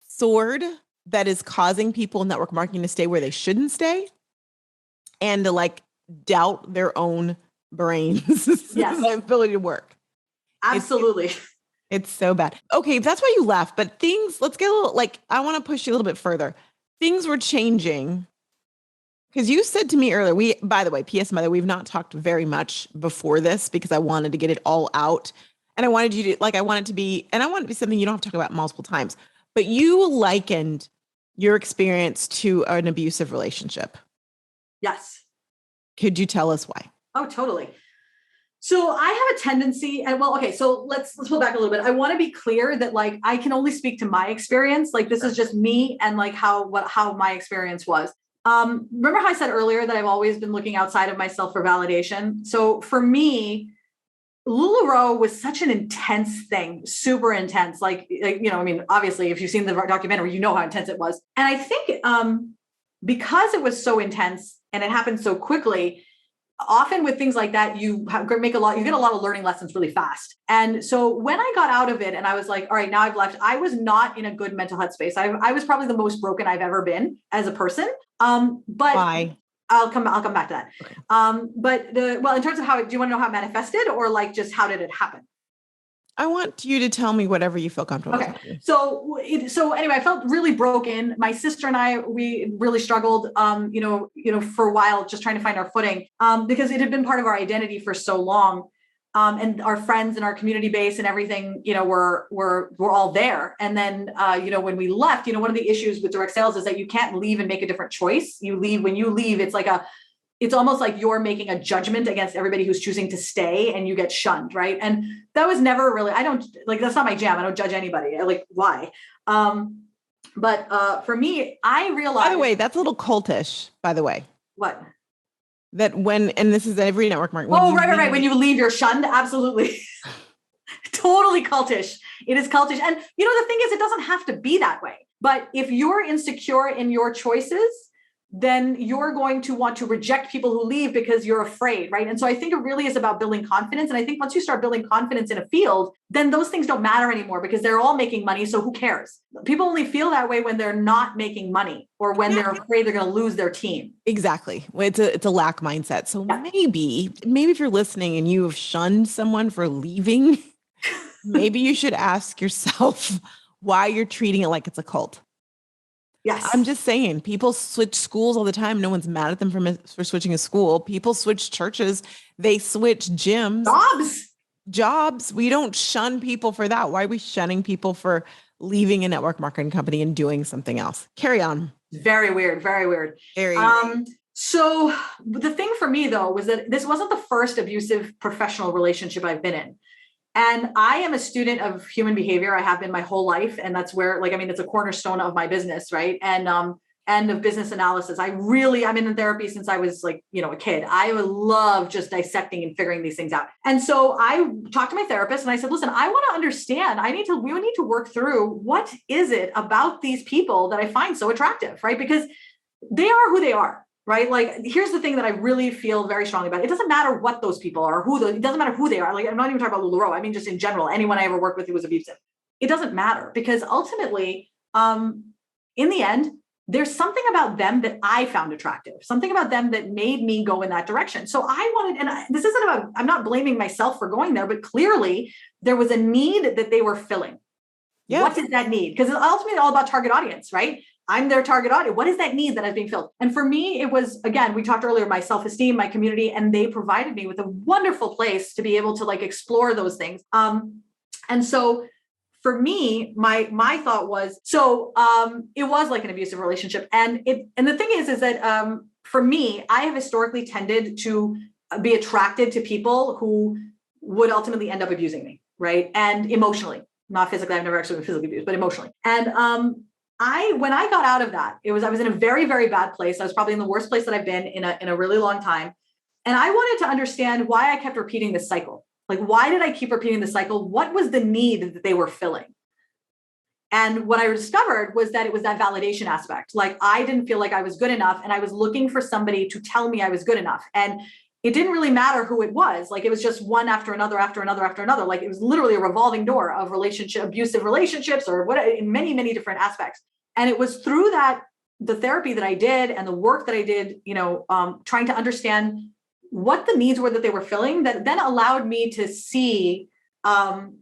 sword that is causing people in network marketing to stay where they shouldn't stay and to like doubt their own brains, Yes. the ability to work. Absolutely. It's so bad. Okay, that's why you left. But let's get a little like, I want to push you a little bit further. Things were changing. Because you said to me earlier, by the way, P.S. Mother, we've not talked very much before this because I wanted to get it all out. And I wanted you to, I want it to be something you don't have to talk about multiple times. But you likened your experience to an abusive relationship. Yes. Could you tell us why? Oh, totally. So I have a tendency, and so let's pull back a little bit. I want to be clear that like I can only speak to my experience. Like this is just me and like how my experience was. Remember how I said earlier that I've always been looking outside of myself for validation? So for me, Lu La Roe was such an intense thing, super intense. Obviously, if you've seen the documentary, you know how intense it was. And I think because it was so intense and it happened so quickly, often with things like that, you get a lot of learning lessons really fast. And so when I got out of it and I was like, all right, now I've left, I was not in a good mental health space. I was probably the most broken I've ever been as a person. But why? I'll come back to that. Okay. In terms of do you want to know how it manifested or like just how did it happen? I want you to tell me whatever you feel comfortable. Okay. So anyway, I felt really broken. My sister and I, we really struggled, for a while, just trying to find our footing, because it had been part of our identity for so long. And our friends and our community base and everything, were all there. And then, when we left, one of the issues with direct sales is that you can't leave and make a different choice. When you leave, it's almost like you're making a judgment against everybody who's choosing to stay and you get shunned. Right. And that was never really, that's not my jam. I don't judge anybody. Why? But for me, I realized. By the way, that's a little cultish, by the way. What? That and this is every network marketing. Right. When you leave, you're shunned. Absolutely. Totally cultish. It is cultish. And the thing is, it doesn't have to be that way. But if you're insecure in your choices, then you're going to want to reject people who leave because you're afraid, right? And so I think it really is about building confidence. And I think once you start building confidence in a field, then those things don't matter anymore because they're all making money. So who cares? People only feel that way when they're not making money or when they're afraid they're going to lose their team. Exactly. It's a lack mindset. So maybe if you're listening and you have shunned someone for leaving, maybe you should ask yourself why you're treating it like it's a cult. Yes. I'm just saying, people switch schools all the time. No one's mad at them for switching a school. People switch churches. They switch gyms. Jobs. We don't shun people for that. Why are we shunning people for leaving a network marketing company and doing something else? Carry on. Very weird. Very weird. So the thing for me, though, was that this wasn't the first abusive professional relationship I've been in. And I am a student of human behavior. I have been my whole life. And that's where, it's a cornerstone of my business, right? And of business analysis. I'm in therapy since I was a kid. I love just dissecting and figuring these things out. And so I talked to my therapist and I said, listen, I want to understand. We need to work through what is it about these people that I find so attractive, right? Because they are who they are. Right? Here's the thing that I really feel very strongly about. It doesn't matter what those people are, it doesn't matter who they are. I'm not even talking about Lu La Roe. I mean, just in general, anyone I ever worked with who was abusive. It doesn't matter because ultimately, in the end, there's something about them that I found attractive, something about them that made me go in that direction. So this isn't about, I'm not blaming myself for going there, but clearly there was a need that they were filling. Yes. What is that need? Because it's ultimately all about target audience, right? I'm their target audience. What is that need that is being filled? And for me, it was, again, we talked earlier, my self-esteem, my community, and they provided me with a wonderful place to be able to explore those things. And so for me, my thought was, it was like an abusive relationship. And the thing is that for me, I have historically tended to be attracted to people who would ultimately end up abusing me, right? And emotionally, not physically. I've never actually been physically abused, but emotionally. And when I got out of that, I was in a very, very bad place. I was probably in the worst place that I've been in a really long time. And I wanted to understand why I kept repeating this cycle. Like, why did I keep repeating the cycle? What was the need that they were filling? And what I discovered was that it was that validation aspect. Like, I didn't feel like I was good enough, and I was looking for somebody to tell me I was good enough. And it didn't really matter who it was. Like, it was just one after another, after another, after another. Like, it was literally a revolving door of abusive relationships, or what, in many, many different aspects. And it was through that, the therapy that I did and the work that I did, trying to understand what the needs were that they were filling, that then allowed me to see sort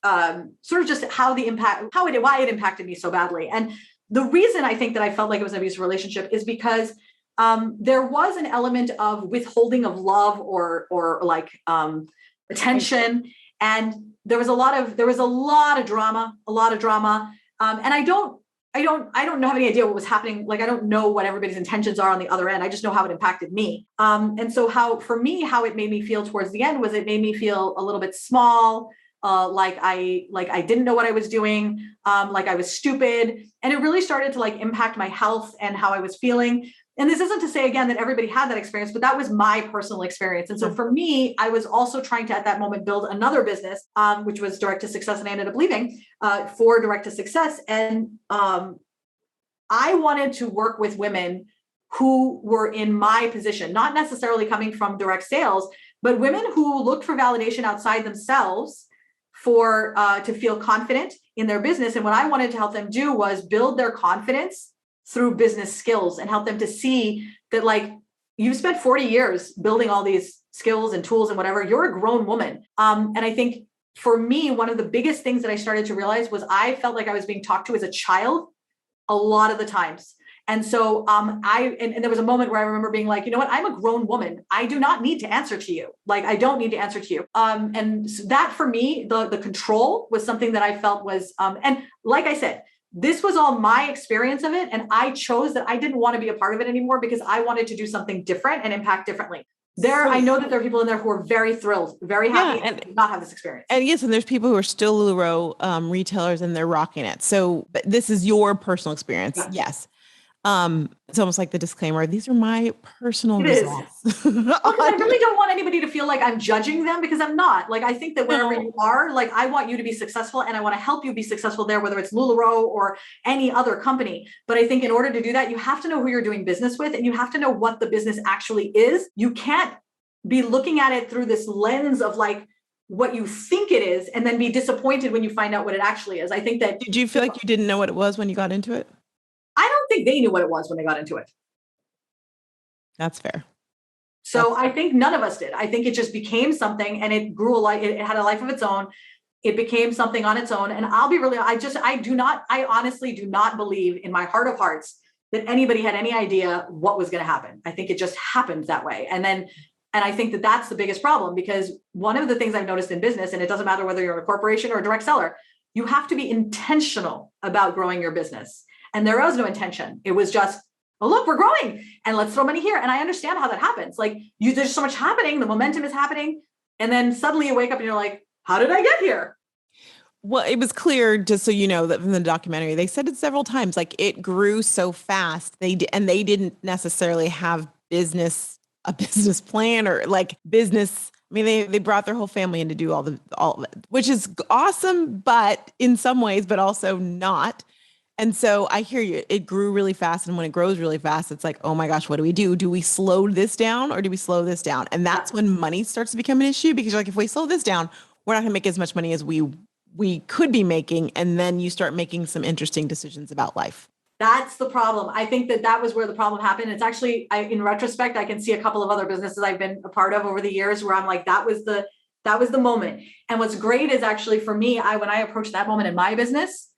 of just why it impacted me so badly. And the reason I think that I felt like it was an abusive relationship is because there was an element of withholding of love or like attention, and there was a lot of drama, and I don't have any idea what was happening. Like, I don't know what everybody's intentions are on the other end. I just know how it impacted me. And so how it made me feel towards the end was, it made me feel a little bit small, like I didn't know what I was doing, like I was stupid. And it really started to like impact my health and how I was feeling. And this isn't to say, again, that everybody had that experience, but that was my personal experience. And so for me, I was also trying to, at that moment, build another business, which was Direct to Success. And I ended up leaving for Direct to Success. And I wanted to work with women who were in my position, not necessarily coming from direct sales, but women who looked for validation outside themselves to feel confident in their business. And what I wanted to help them do was build their confidence through business skills, and help them to see that, like, you've spent 40 years building all these skills and tools and whatever, you're a grown woman. And I think for me, one of the biggest things that I started to realize was I felt like I was being talked to as a child a lot of the times. And so and there was a moment where I remember being like, you know what, I'm a grown woman. I do not need to answer to you. Like, I don't need to answer to you. And that for me, the control was something that I felt was, and like I said, this was all my experience of it. And I chose that I didn't want to be a part of it anymore, because I wanted to do something different and impact differently. I know that there are people in there who are very thrilled, very happy, and do not have this experience. And yes, and there's people who are still LuLaRoe retailers, and they're rocking it. So but this is your personal experience. Yeah. Yes. It's almost like the disclaimer. These are my personal results. I really don't want anybody to feel like I'm judging them, because I'm not. Like, I think that wherever you are, like, I want you to be successful, and I want to help you be successful there, whether it's LuLaRoe or any other company. But I think in order to do that, you have to know who you're doing business with, and you have to know what the business actually is. You can't be looking at it through this lens of like what you think it is, and then be disappointed when you find out what it actually is. I think that. Did you feel like you didn't know what it was when you got into it? I don't think they knew what it was when they got into it. That's fair. So I think none of us did. I think it just became something, and it grew it had a life of its own. It became something on its own. And I'll be really, I honestly do not believe in my heart of hearts that anybody had any idea what was going to happen. I think it just happened that way. And I think that that's the biggest problem, because one of the things I've noticed in business, and it doesn't matter whether you're a corporation or a direct seller, you have to be intentional about growing your business. And there was no intention. It was just, oh, look, we're growing, and let's throw money here. And I understand how that happens. Like, there's so much happening. The momentum is happening. And then suddenly you wake up and you're like, how did I get here? Well, it was clear, just so you know, that from the documentary, they said it several times, like, it grew so fast. They didn't necessarily have a business plan or like business. I mean, they brought their whole family in to do all of it, which is awesome, but in some ways, but also not. And so I hear you, it grew really fast. And when it grows really fast, it's like, oh my gosh, what do we do? Do we slow this down, or do we slow this down? And that's when money starts to become an issue, because you're like, if we slow this down, we're not going to make as much money as we could be making. And then you start making some interesting decisions about life. That's the problem. I think that was where the problem happened. It's actually, in retrospect, I can see a couple of other businesses I've been a part of over the years where I'm like, that was the moment. And what's great is actually for me, when I approached that moment in my business,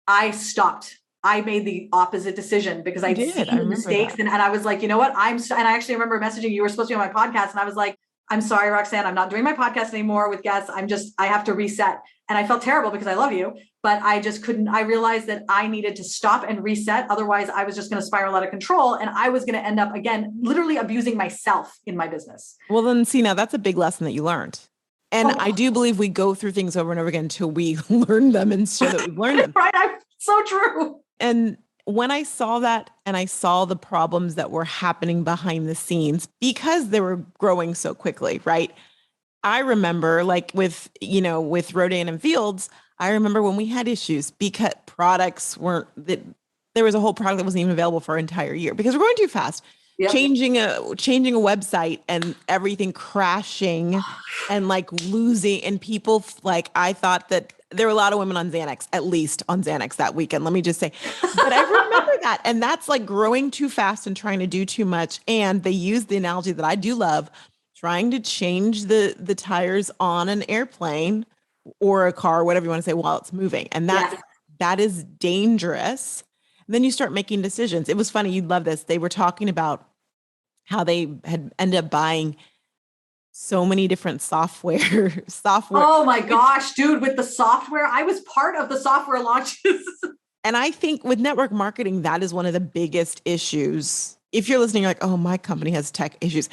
I stopped. I made the opposite decision, because I'd seen the mistakes, and I was like, you know what? and I actually remember messaging you. You were supposed to be on my podcast, and I was like, I'm sorry, Roxanne, I'm not doing my podcast anymore with guests. I have to reset. And I felt terrible, because I love you, but I just couldn't. I realized that I needed to stop and reset. Otherwise, I was just going to spiral out of control, and I was going to end up, again, literally abusing myself in my business. Well, then see, now that's a big lesson that you learned. And I do believe we go through things over and over again until we learn them and show that we've learned them. Right. So true. And when I saw that and I saw the problems that were happening behind the scenes because they were growing so quickly, right? I remember like with Rodan and Fields, I remember when we had issues because products weren't that there was a whole product that wasn't even available for an entire year because we're going too fast. Yep. Changing a website and everything crashing and like losing and people like I thought that there were a lot of women on Xanax, at least on Xanax that weekend. Let me just say, but I remember that. And that's like growing too fast and trying to do too much. And they use the analogy that I do love, trying to change the tires on an airplane or a car, whatever you want to say, while it's moving. And that is dangerous. And then you start making decisions. It was funny. You'd love this. They were talking about how they had ended up buying so many different software. Oh my gosh, dude, with the software, I was part of the software launches. And I think with network marketing, that is one of the biggest issues. If you're listening, you're like, oh, my company has tech issues.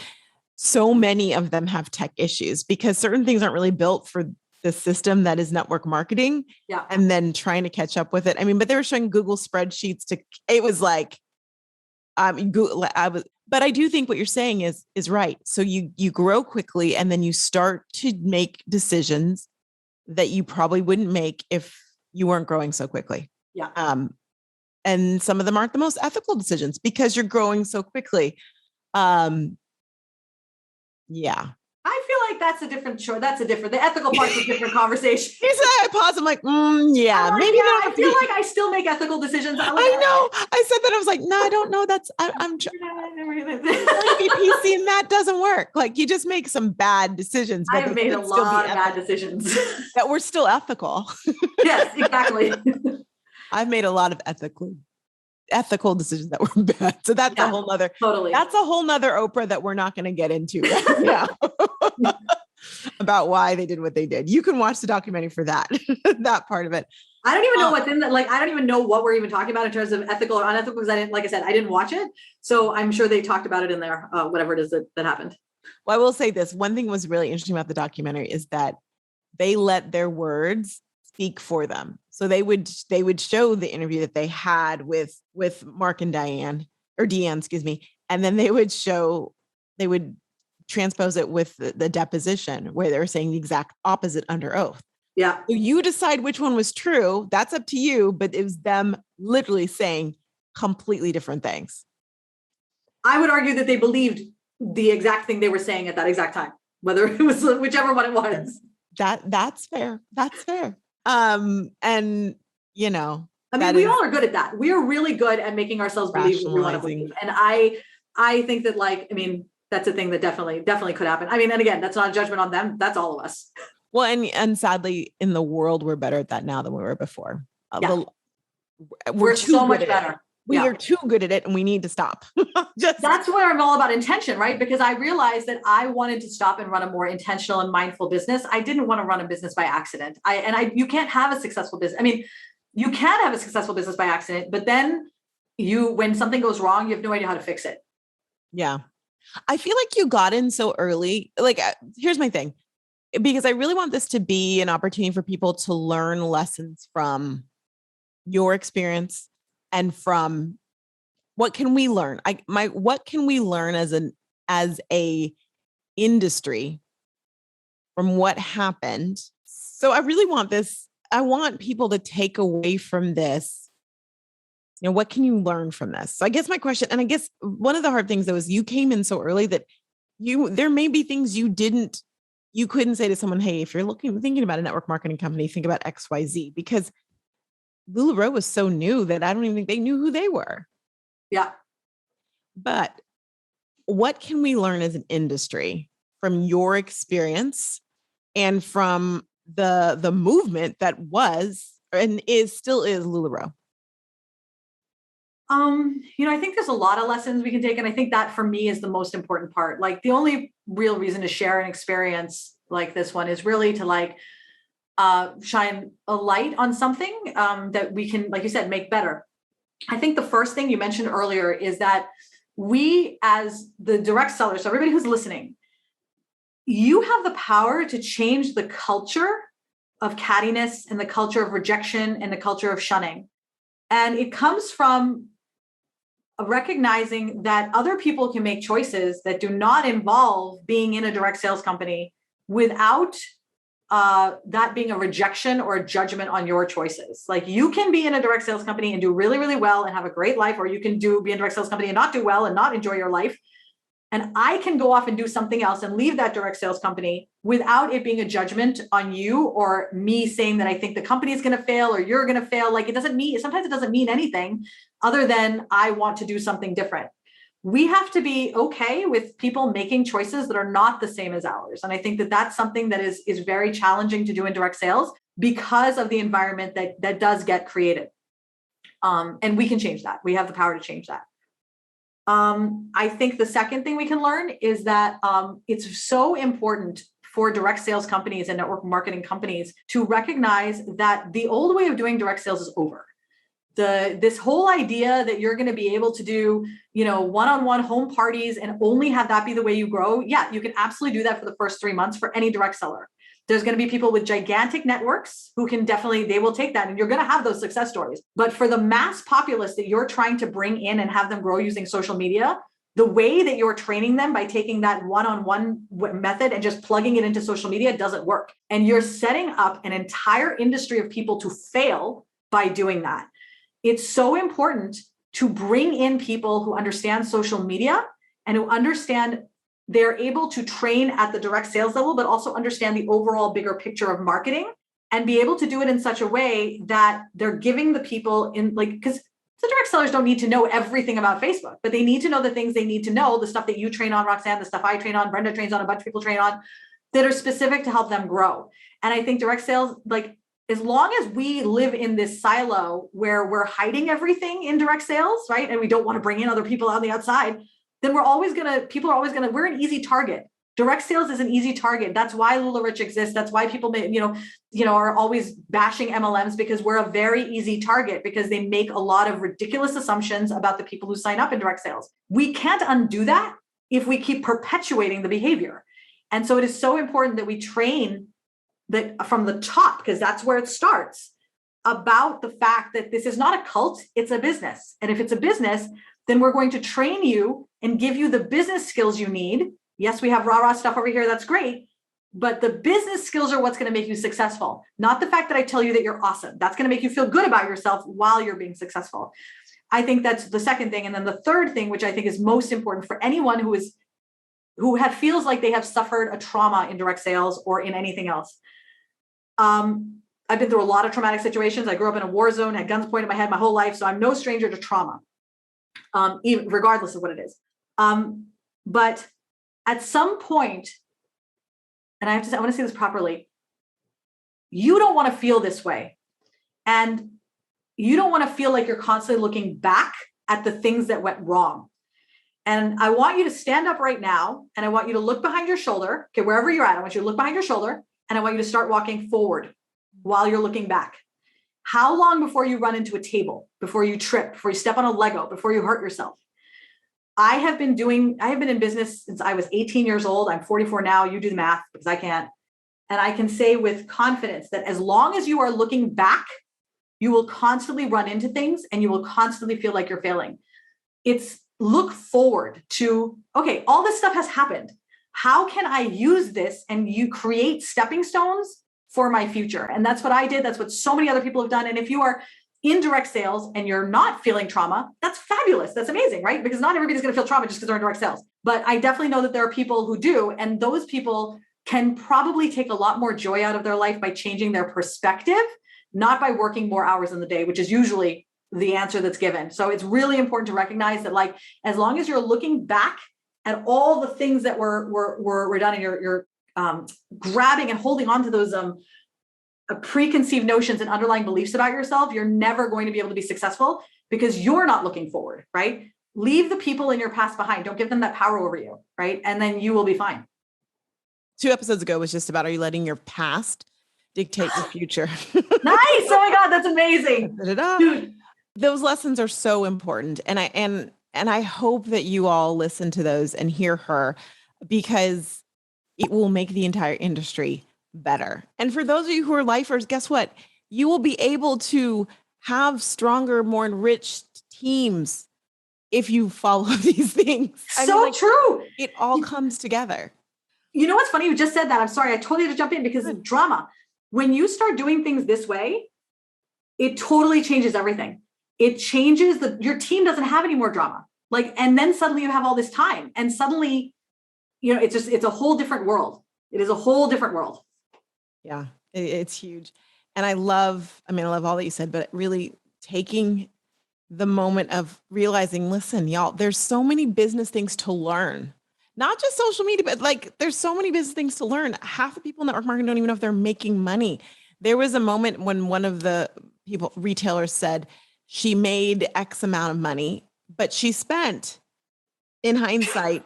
So many of them have tech issues because certain things aren't really built for the system that is network marketing. Yeah. And then trying to catch up with it. I mean, but they were showing Google spreadsheets it was like, but I do think what you're saying is right. So you grow quickly and then you start to make decisions that you probably wouldn't make if you weren't growing so quickly. Yeah. And some of them aren't the most ethical decisions because you're growing so quickly. Yeah. I feel like that's a different choice. The ethical part's a different conversation. You said I pause. I'm like, yeah, maybe I feel like I still make ethical decisions. I know. I said that. I was like, no, I don't know. I'm be PC and that doesn't work. Like you just make some bad decisions. But I've made a lot of bad decisions that were still ethical. Yes, exactly. I've made a lot of ethical decisions that were bad. So that's a whole nother, that's a whole nother Oprah that we're not going to get into right now about why they did what they did. You can watch the documentary for that, that part of it. I don't even know what's in that. Like, I don't even know what we're even talking about in terms of ethical or unethical, because like I said, I didn't watch it. So I'm sure they talked about it in there, whatever it is that happened. Well, I will say this. One thing was really interesting about the documentary is that they let their words speak for them. So they would show the interview that they had with Mark and Deanne, excuse me. And then they would transpose it with the deposition where they were saying the exact opposite under oath. Yeah. So you decide which one was true. That's up to you. But it was them literally saying completely different things. I would argue that they believed the exact thing they were saying at that exact time, whether it was whichever one it was. That's fair. That's fair. And you know, I mean, we all are good at that. We are really good at making ourselves believe what we want to believe. And I think that, like, I mean, that's a thing that definitely could happen. I mean, and again, that's not a judgment on them. That's all of us. Well, and sadly in the world, we're better at that now than we were before. We're so much better. We are too good at it and we need to stop. That's where I'm all about intention, right? Because I realized that I wanted to stop and run a more intentional and mindful business. I didn't want to run a business by accident. You can't have a successful business. I mean, you can have a successful business by accident, but then when something goes wrong, you have no idea how to fix it. Yeah. I feel like you got in so early. Like, here's my thing, because I really want this to be an opportunity for people to learn lessons from your experience and from what can we learn? What can we learn as a industry from what happened? So I really want this. I want people to take away from this. You know, what can you learn from this? So I guess my question, and I guess one of the hard things though is you came in so early that there may be things you couldn't say to someone, hey, if you're thinking about a network marketing company, think about XYZ, because Lu La Roe was so new that I don't even think they knew who they were. Yeah. But what can we learn as an industry from your experience and from the movement that was and still is Lu La Roe? I think there's a lot of lessons we can take. And I think that for me is the most important part. Like the only real reason to share an experience like this one is really to shine a light on something that we can, like you said, make better. I think the first thing you mentioned earlier is that we, as the direct sellers, so everybody who's listening, you have the power to change the culture of cattiness and the culture of rejection and the culture of shunning And it comes from recognizing that other people can make choices that do not involve being in a direct sales company without that being a rejection or a judgment on your choices. Like, you can be in a direct sales company and do really, really well and have a great life, or you can be in a direct sales company and not do well and not enjoy your life. And I can go off and do something else and leave that direct sales company without it being a judgment on you, or me saying that I think the company is going to fail or you're going to fail. Like, sometimes it doesn't mean anything other than I want to do something different. We have to be okay with people making choices that are not the same as ours. And I think that that's something that is very challenging to do in direct sales because of the environment that does get created. And we can change that. We have the power to change that. I think the second thing we can learn is that it's so important for direct sales companies and network marketing companies to recognize that the old way of doing direct sales is over. This whole idea that you're going to be able to do, one-on-one home parties and only have that be the way you grow. Yeah, you can absolutely do that for the first 3 months for any direct seller. There's going to be people with gigantic networks who can they will take that, and you're going to have those success stories. But for the mass populace that you're trying to bring in and have them grow using social media, the way that you're training them by taking that one-on-one method and just plugging it into social media doesn't work. And you're setting up an entire industry of people to fail by doing that. It's so important to bring in people who understand social media and who understand they're able to train at the direct sales level, but also understand the overall bigger picture of marketing and be able to do it in such a way that they're giving the people because the direct sellers don't need to know everything about Facebook, but they need to know the things they need to know, the stuff that you train on, Roxanne, the stuff I train on, Brenda trains on, a bunch of people train on, that are specific to help them grow. And I think direct sales, as long as we live in this silo where we're hiding everything in direct sales, right? And we don't want to bring in other people on the outside, then people are always gonna, we're an easy target. Direct sales is an easy target. That's why LuLaRich exists. That's why people are always bashing MLMs, because we're a very easy target, because they make a lot of ridiculous assumptions about the people who sign up in direct sales. We can't undo that if we keep perpetuating the behavior. And so it is so important that we train that from the top, because that's where it starts, about the fact that this is not a cult, it's a business. And if it's a business, then we're going to train you and give you the business skills you need. Yes, we have rah-rah stuff over here, that's great, but the business skills are what's going to make you successful, not the fact that I tell you that you're awesome. That's going to make you feel good about yourself while you're being successful. I think that's the second thing. And then the third thing, which I think is most important for anyone who feels like they have suffered a trauma in direct sales or in anything else. I've been through a lot of traumatic situations. I grew up in a war zone, had guns pointed at my head my whole life. So I'm no stranger to trauma, even regardless of what it is. But at some point, and I want to say this properly, you don't want to feel this way. And you don't want to feel like you're constantly looking back at the things that went wrong. And I want you to stand up right now, and I want you to look behind your shoulder. Okay, wherever you're at, I want you to look behind your shoulder, and I want you to start walking forward while you're looking back. How long before you run into a table, before you trip, before you step on a Lego, before you hurt yourself? I have been in business since I was 18 years old. I'm 44 now. You do the math, because I can't. And I can say with confidence that as long as you are looking back, you will constantly run into things and you will constantly feel like you're failing. It's look forward to, okay, all this stuff has happened. How can I use this and you create stepping stones for my future? And that's what I did. That's what so many other people have done. And if you are in direct sales and you're not feeling trauma, that's fabulous. That's amazing, right? Because not everybody's going to feel trauma just because they're in direct sales. But I definitely know that there are people who do. And those people can probably take a lot more joy out of their life by changing their perspective, not by working more hours in the day, which is usually the answer that's given. So it's really important to recognize that, as long as you're looking back at all the things that were done, and you're grabbing and holding on to those preconceived notions and underlying beliefs about yourself, you're never going to be able to be successful because you're not looking forward, right? Leave the people in your past behind. Don't give them that power over you, right? And then you will be fine. 2 episodes ago was just about, are you letting your past dictate your future? Nice. Oh my God, that's amazing. Dude. Those lessons are so important. And I hope that you all listen to those and hear her, because it will make the entire industry better. And for those of you who are lifers, guess what? You will be able to have stronger, more enriched teams if you follow these things. So true. It all comes together. You know what's funny? You just said that. I'm sorry. I totally had to jump in because of drama. When you start doing things this way, it totally changes everything. It changes your team doesn't have any more drama. And then suddenly you have all this time and suddenly, it's a whole different world. It is a whole different world. Yeah, it's huge. And I love all that you said, but really taking the moment of realizing, listen, y'all, there's so many business things to learn, not just social media, but there's so many business things to learn. Half the people in network marketing don't even know if they're making money. There was a moment when one of the retailers said she made X amount of money, but she spent, in hindsight.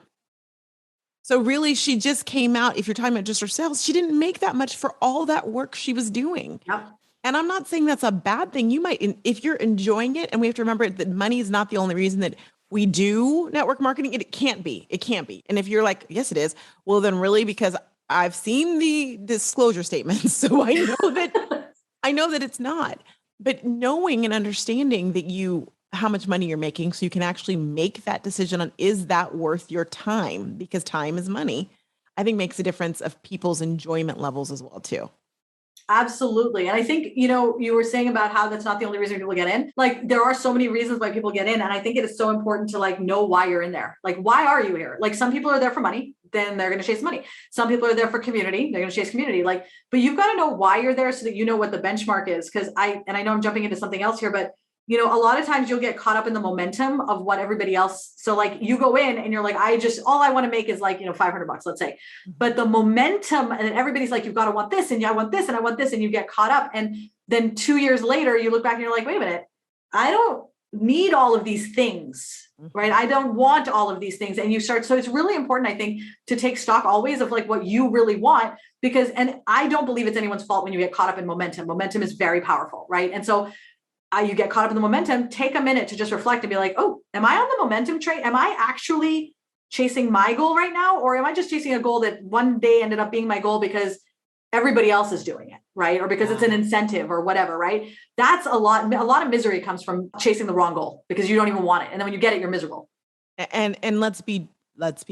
So really, she just came out, if you're talking about just her sales, she didn't make that much for all that work she was doing. Yep. And I'm not saying that's a bad thing. You might, if you're enjoying it, and we have to remember that money is not the only reason that we do network marketing. It can't be. It can't be. And if you're like, yes, it is. Well, then really, because I've seen the disclosure statements, so I know that it's not. But knowing and understanding that how much money you're making, so you can actually make that decision on, is that worth your time? Because time is money, I think makes a difference of people's enjoyment levels as well too. Absolutely. And I think, you were saying about how that's not the only reason people get in. There are so many reasons why people get in. And I think it is so important to know why you're in there. Why are you here? Some people are there for money, then they're going to chase money. Some people are there for community, they're going to chase community. But you've got to know why you're there so that you know what the benchmark is. I know I'm jumping into something else here, but a lot of times you'll get caught up in the momentum of what everybody else. So you go in and you're like, all I want to make is $500, let's say. But the momentum, and then everybody's like, you've got to want this, and I want this, and I want this, and you get caught up. And then 2 years later, you look back and you're like, wait a minute, I don't need all of these things, right? I don't want all of these things. And you start, so it's really important, I think, to take stock always of what you really want, and I don't believe it's anyone's fault when you get caught up in momentum. Momentum is very powerful, right? And so you get caught up in the momentum, take a minute to just reflect and be like, oh, am I on the momentum train? Am I actually chasing my goal right now? Or am I just chasing a goal that one day ended up being my goal because everybody else is doing it, right? Or because it's an incentive or whatever, right? That's a lot of misery comes from chasing the wrong goal because you don't even want it. And then when you get it, you're miserable. And let's be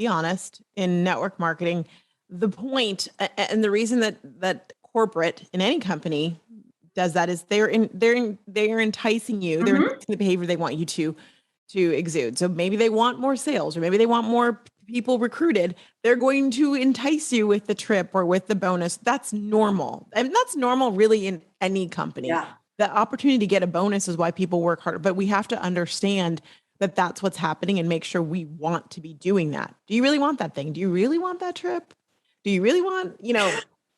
honest, in network marketing, the point and the reason that corporate in any company does that is they're enticing you. They're enticing the behavior they want you to exude. So maybe they want more sales, or maybe they want more people recruited. They're going to entice you with the trip or with the bonus. That's normal. And that's normal really in any company. Yeah. The opportunity to get a bonus is why people work harder, but we have to understand that that's what's happening and make sure we want to be doing that. Do you really want that thing? Do you really want that trip? Do you really want,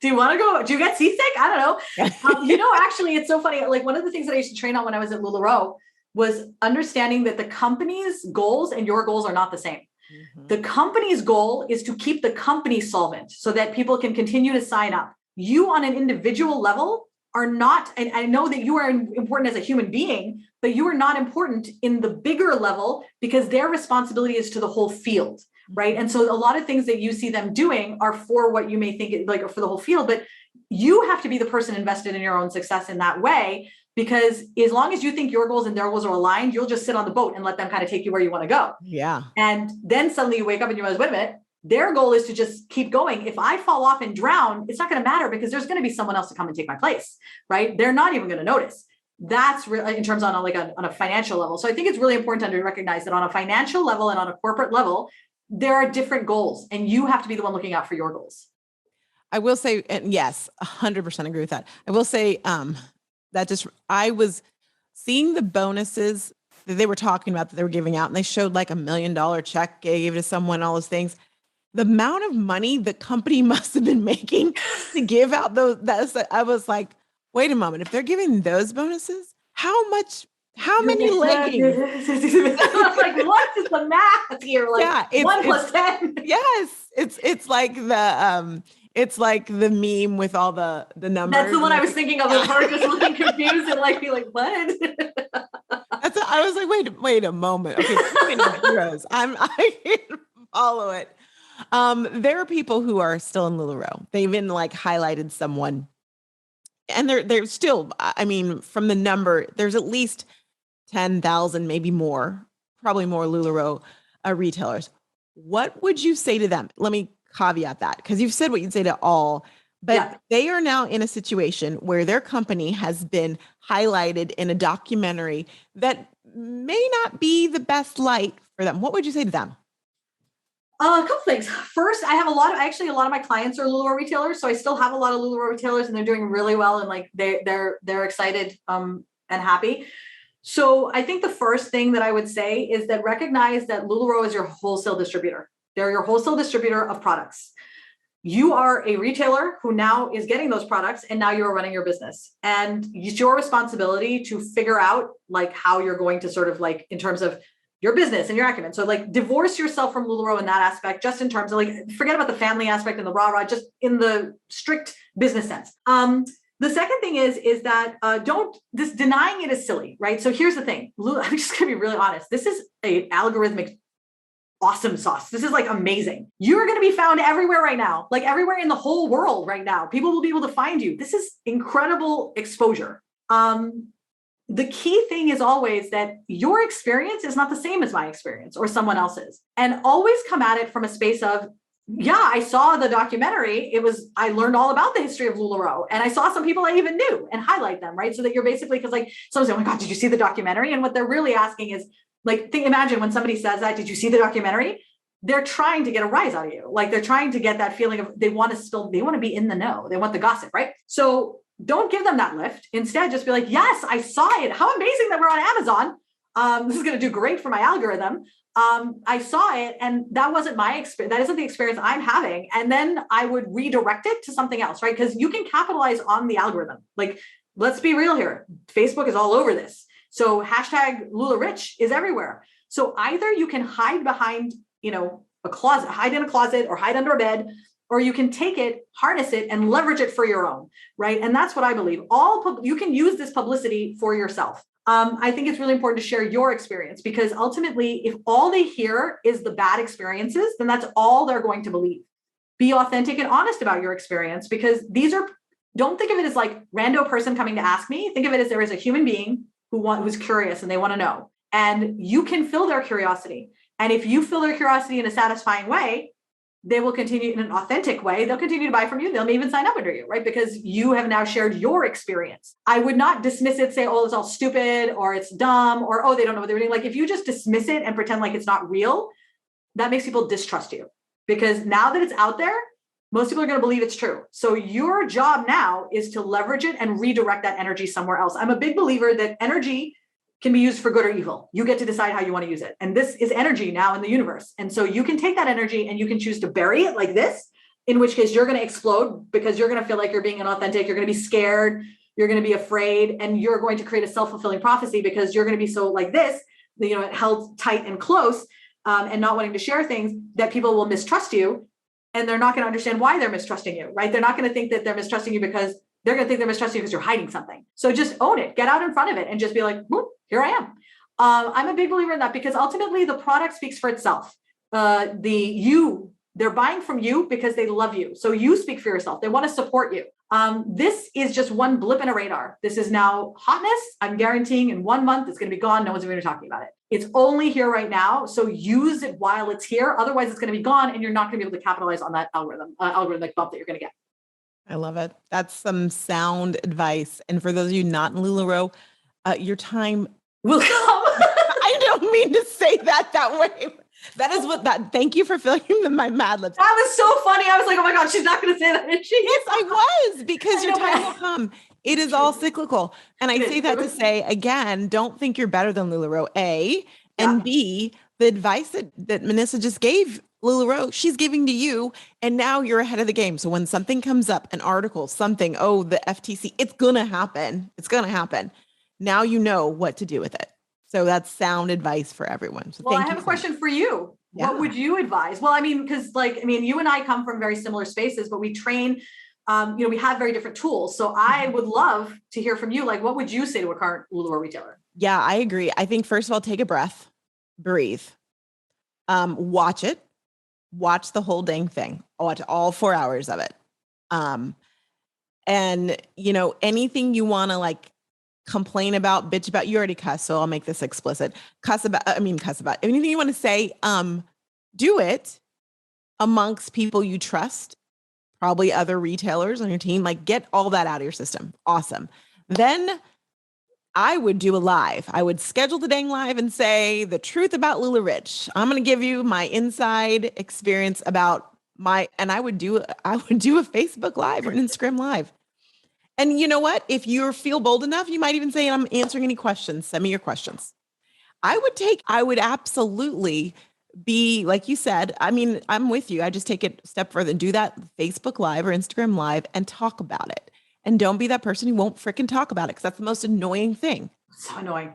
do you want to go? Do you get seasick? I don't know. Actually, it's so funny. One of the things that I used to train on when I was at Lu La Roe was understanding that the company's goals and your goals are not the same. Mm-hmm. The company's goal is to keep the company solvent so that people can continue to sign up. You on an individual level are not, and I know that you are important as a human being, but you are not important in the bigger level because their responsibility is to the whole field. Right. And so a lot of things that you see them doing are for what you may think for the whole field, but you have to be the person invested in your own success in that way, because as long as you think your goals and their goals are aligned, you'll just sit on the boat and let them kind of take you where you want to go. Yeah. And then suddenly you wake up and you realize, wait a minute, their goal is to just keep going. If I fall off and drown, it's not going to matter because there's going to be someone else to come and take my place. Right. They're not even going to notice. That's really in terms on a financial level. So I think it's really important to recognize that on a financial level and on a corporate level, there are different goals and you have to be the one looking out for your goals. I will say, and yes, 100% agree with that. I will say I was seeing the bonuses that they were talking about that they were giving out, and they showed $1 million check gave to someone, all those things. The amount of money the company must have been making to give out I was like, wait a moment, if they're giving those bonuses, how many leggings? What is the math here? 1 plus 10. Yes. It's like the meme with all the numbers. That's the one I was thinking of. The part just looking confused and be like, what? I was like, wait a moment. Okay, heroes. I can follow it. There are people who are still in LuLaRoe. They even highlighted someone And there's still, I mean, from the number, there's at least 10,000, maybe more, probably more LuLaRoe retailers. What would you say to them? Let me caveat that because you've said what you'd say to all, but they are now in a situation where their company has been highlighted in a documentary that may not be the best light for them. What would you say to them? A couple things. First, I have a lot of my clients are LuLaRoe retailers, so I still have a lot of LuLaRoe retailers, and they're doing really well, and like they're excited and happy. So I think the first thing that I would say is that recognize that LuLaRoe is your wholesale distributor. They're your wholesale distributor of products. You are a retailer who now is getting those products, and now you're running your business, and it's your responsibility to figure out like how you're going to sort of like in terms of your business and your acumen. So like divorce yourself from LuLaRoe in that aspect, just in terms of like, forget about the family aspect and the rah-rah, just in the strict business sense. The second thing is that denying it is silly, right? So here's the thing. I'm just gonna be really honest. This is a algorithmic awesome sauce. This is like amazing. You're going to be found everywhere right now, like everywhere in the whole world right now. People will be able to find you. This is incredible exposure. The key thing is always that your experience is not the same as my experience or someone else's. And always come at it from a space of, yeah, I saw the documentary. I learned all about the history of LuLaRoe, and I saw some people I even knew and highlight them, right? So that you're basically, because like someone's like, oh my God, did you see the documentary? And what they're really asking is like, imagine when somebody says that, did you see the documentary? They're trying to get a rise out of you. Like they're trying to get that feeling of they want to be in the know. They want the gossip, right? So don't give them that lift. Instead, just be like, yes, I saw it. How amazing that we're on Amazon. This is going to do great for my algorithm. I saw it, and that wasn't my experience. That isn't the experience I'm having. And then I would redirect it to something else, right? Because you can capitalize on the algorithm. Like, let's be real here. Facebook is all over this. So hashtag LulaRich is everywhere. So either you can hide behind, a closet, hide in a closet or hide under a bed, or you can take it, harness it, and leverage it for your own, right? And that's what I believe. You can use this publicity for yourself. I think it's really important to share your experience, because ultimately, if all they hear is the bad experiences, then that's all they're going to believe. Be authentic and honest about your experience, because don't think of it as like rando person coming to ask me. Think of it as there is a human being who's curious and they want to know, and you can fill their curiosity. And if you fill their curiosity in a satisfying way, they will continue in an authentic way. They'll continue to buy from you. They'll even sign up under you, right? Because you have now shared your experience. I would not dismiss it, say, oh, it's all stupid, or it's dumb, or, oh, they don't know what they're doing. Like if you just dismiss it and pretend like it's not real, that makes people distrust you. Because now that it's out there, most people are going to believe it's true. So your job now is to leverage it and redirect that energy somewhere else. I'm a big believer that energy can be used for good or evil. You get to decide how you want to use it. And this is energy now in the universe. And so you can take that energy and you can choose to bury it like this, in which case you're going to explode, because you're going to feel like you're being inauthentic. You're going to be scared. You're going to be afraid. And you're going to create a self-fulfilling prophecy, because you're going to be so like this, held tight and close and not wanting to share things, that people will mistrust you. And they're not going to understand why they're mistrusting you, right? They're not going to think that they're mistrusting you because they're going to think they're mistrusting you because you're hiding something. So just own it, get out in front of it, and just be like, here I am. I'm a big believer in that, because ultimately the product speaks for itself. They're buying from you because they love you. So you speak for yourself. They want to support you. This is just one blip in a radar. This is now hotness. I'm guaranteeing in 1 month, it's going to be gone. No one's going to be talking about it. It's only here right now. So use it while it's here. Otherwise it's going to be gone, and you're not going to be able to capitalize on that algorithmic bump that you're going to get. I love it. That's some sound advice. And for those of you not in LuLaRoe, your time will come. I don't mean to say that way. Thank you for filling my Mad Libs. That was so funny. I was like, oh my God, she's not going to say that, is she? Yes, I was, because your time will come. It is all cyclical. And I say that to say, again, don't think you're better than LuLaRoe, A, and B, the advice that Minessa just gave LuLaRoe, she's giving to you, and now you're ahead of the game. So when something comes up, an article, something, the FTC, it's going to happen. It's going to happen. Now you know what to do with it. So that's sound advice for everyone. So I have a question for you. Yeah. What would you advise? Well, because you and I come from very similar spaces, but we train, we have very different tools. So I would love to hear from you. Like, what would you say to a current LuLaRoe retailer? Yeah, I agree. I think first of all, take a breath, breathe, watch it. Watch the whole dang thing. Watch all 4 hours of it. And, anything you want to like complain about, bitch about, you already cuss. So I'll make this explicit. Cuss about anything you want to say. Do it amongst people you trust, probably other retailers on your team. Like, get all that out of your system. Awesome. Then I would do a live. I would schedule the dang live and say the truth about LuLaRoe. I'm going to give you my inside experience about and I would do a Facebook live or an Instagram live. And you know what? If you feel bold enough, you might even say, I'm answering any questions. Send me your questions. I would absolutely be, like you said, I mean, I'm with you. I just take it a step further and do that Facebook live or Instagram live and talk about it. And don't be that person who won't freaking talk about it, because that's the most annoying thing. So annoying.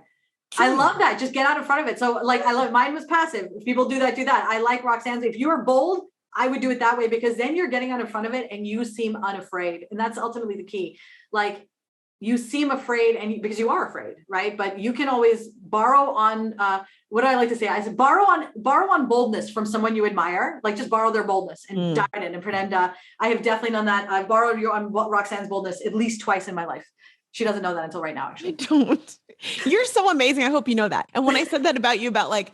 I love that. Just get out in front of it. So like, I love, mine was passive. If people do that, do that. I like Roxanne's. If you are bold, I would do it that way, because then you're getting out in front of it and you seem unafraid. And that's ultimately the key. Like, you seem afraid because you are afraid, right? But you can always borrow on, what do I like to say? I said, borrow on boldness from someone you admire. Like, just borrow their boldness and dive in and pretend. I have definitely done that. I've borrowed on Roxanne's boldness at least twice in my life. She doesn't know that until right now, actually. I don't. You're so amazing. I hope you know that. And when I said that about you, about like,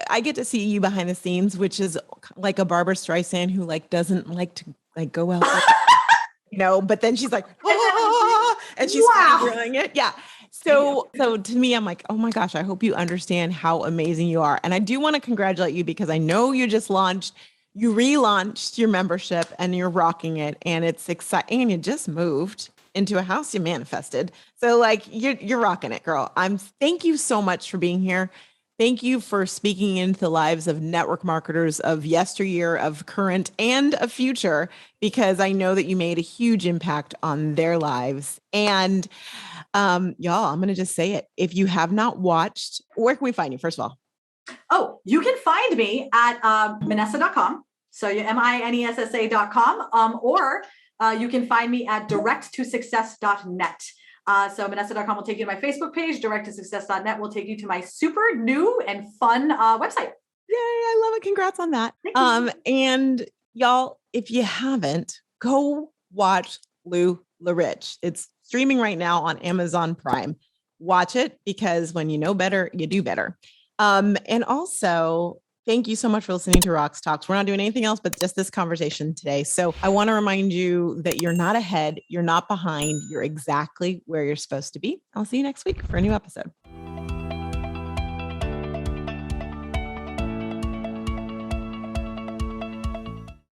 I get to see you behind the scenes, which is like a Barbara Streisand who like doesn't like to like go out, but then she's like, and she's doing it. Yeah. So to me, I'm like, oh my gosh, I hope you understand how amazing you are. And I do want to congratulate you, because I know you relaunched your membership and you're rocking it, and it's exciting, and you just moved into a house you manifested. So like, you're rocking it, girl. Thank you so much for being here. Thank you for speaking into the lives of network marketers of yesteryear, of current, and of future, because I know that you made a huge impact on their lives. And y'all, I'm going to just say it. If you have not watched, where can we find you, first of all? Oh, you can find me at Minessa.com. So Minessa.com, or you can find me at directtosuccess.net. So Minessa.com will take you to my Facebook page. Directtosuccess.net will take you to my super new and fun website. Yay, I love it. Congrats on that. And y'all, if you haven't, go watch LuLaRoe. It's streaming right now on Amazon Prime. Watch it, because when you know better, you do better. And also, thank you so much for listening to Roxtalks. We're not doing anything else but just this conversation today. So I want to remind you that you're not ahead, you're not behind, you're exactly where you're supposed to be. I'll see you next week for a new episode.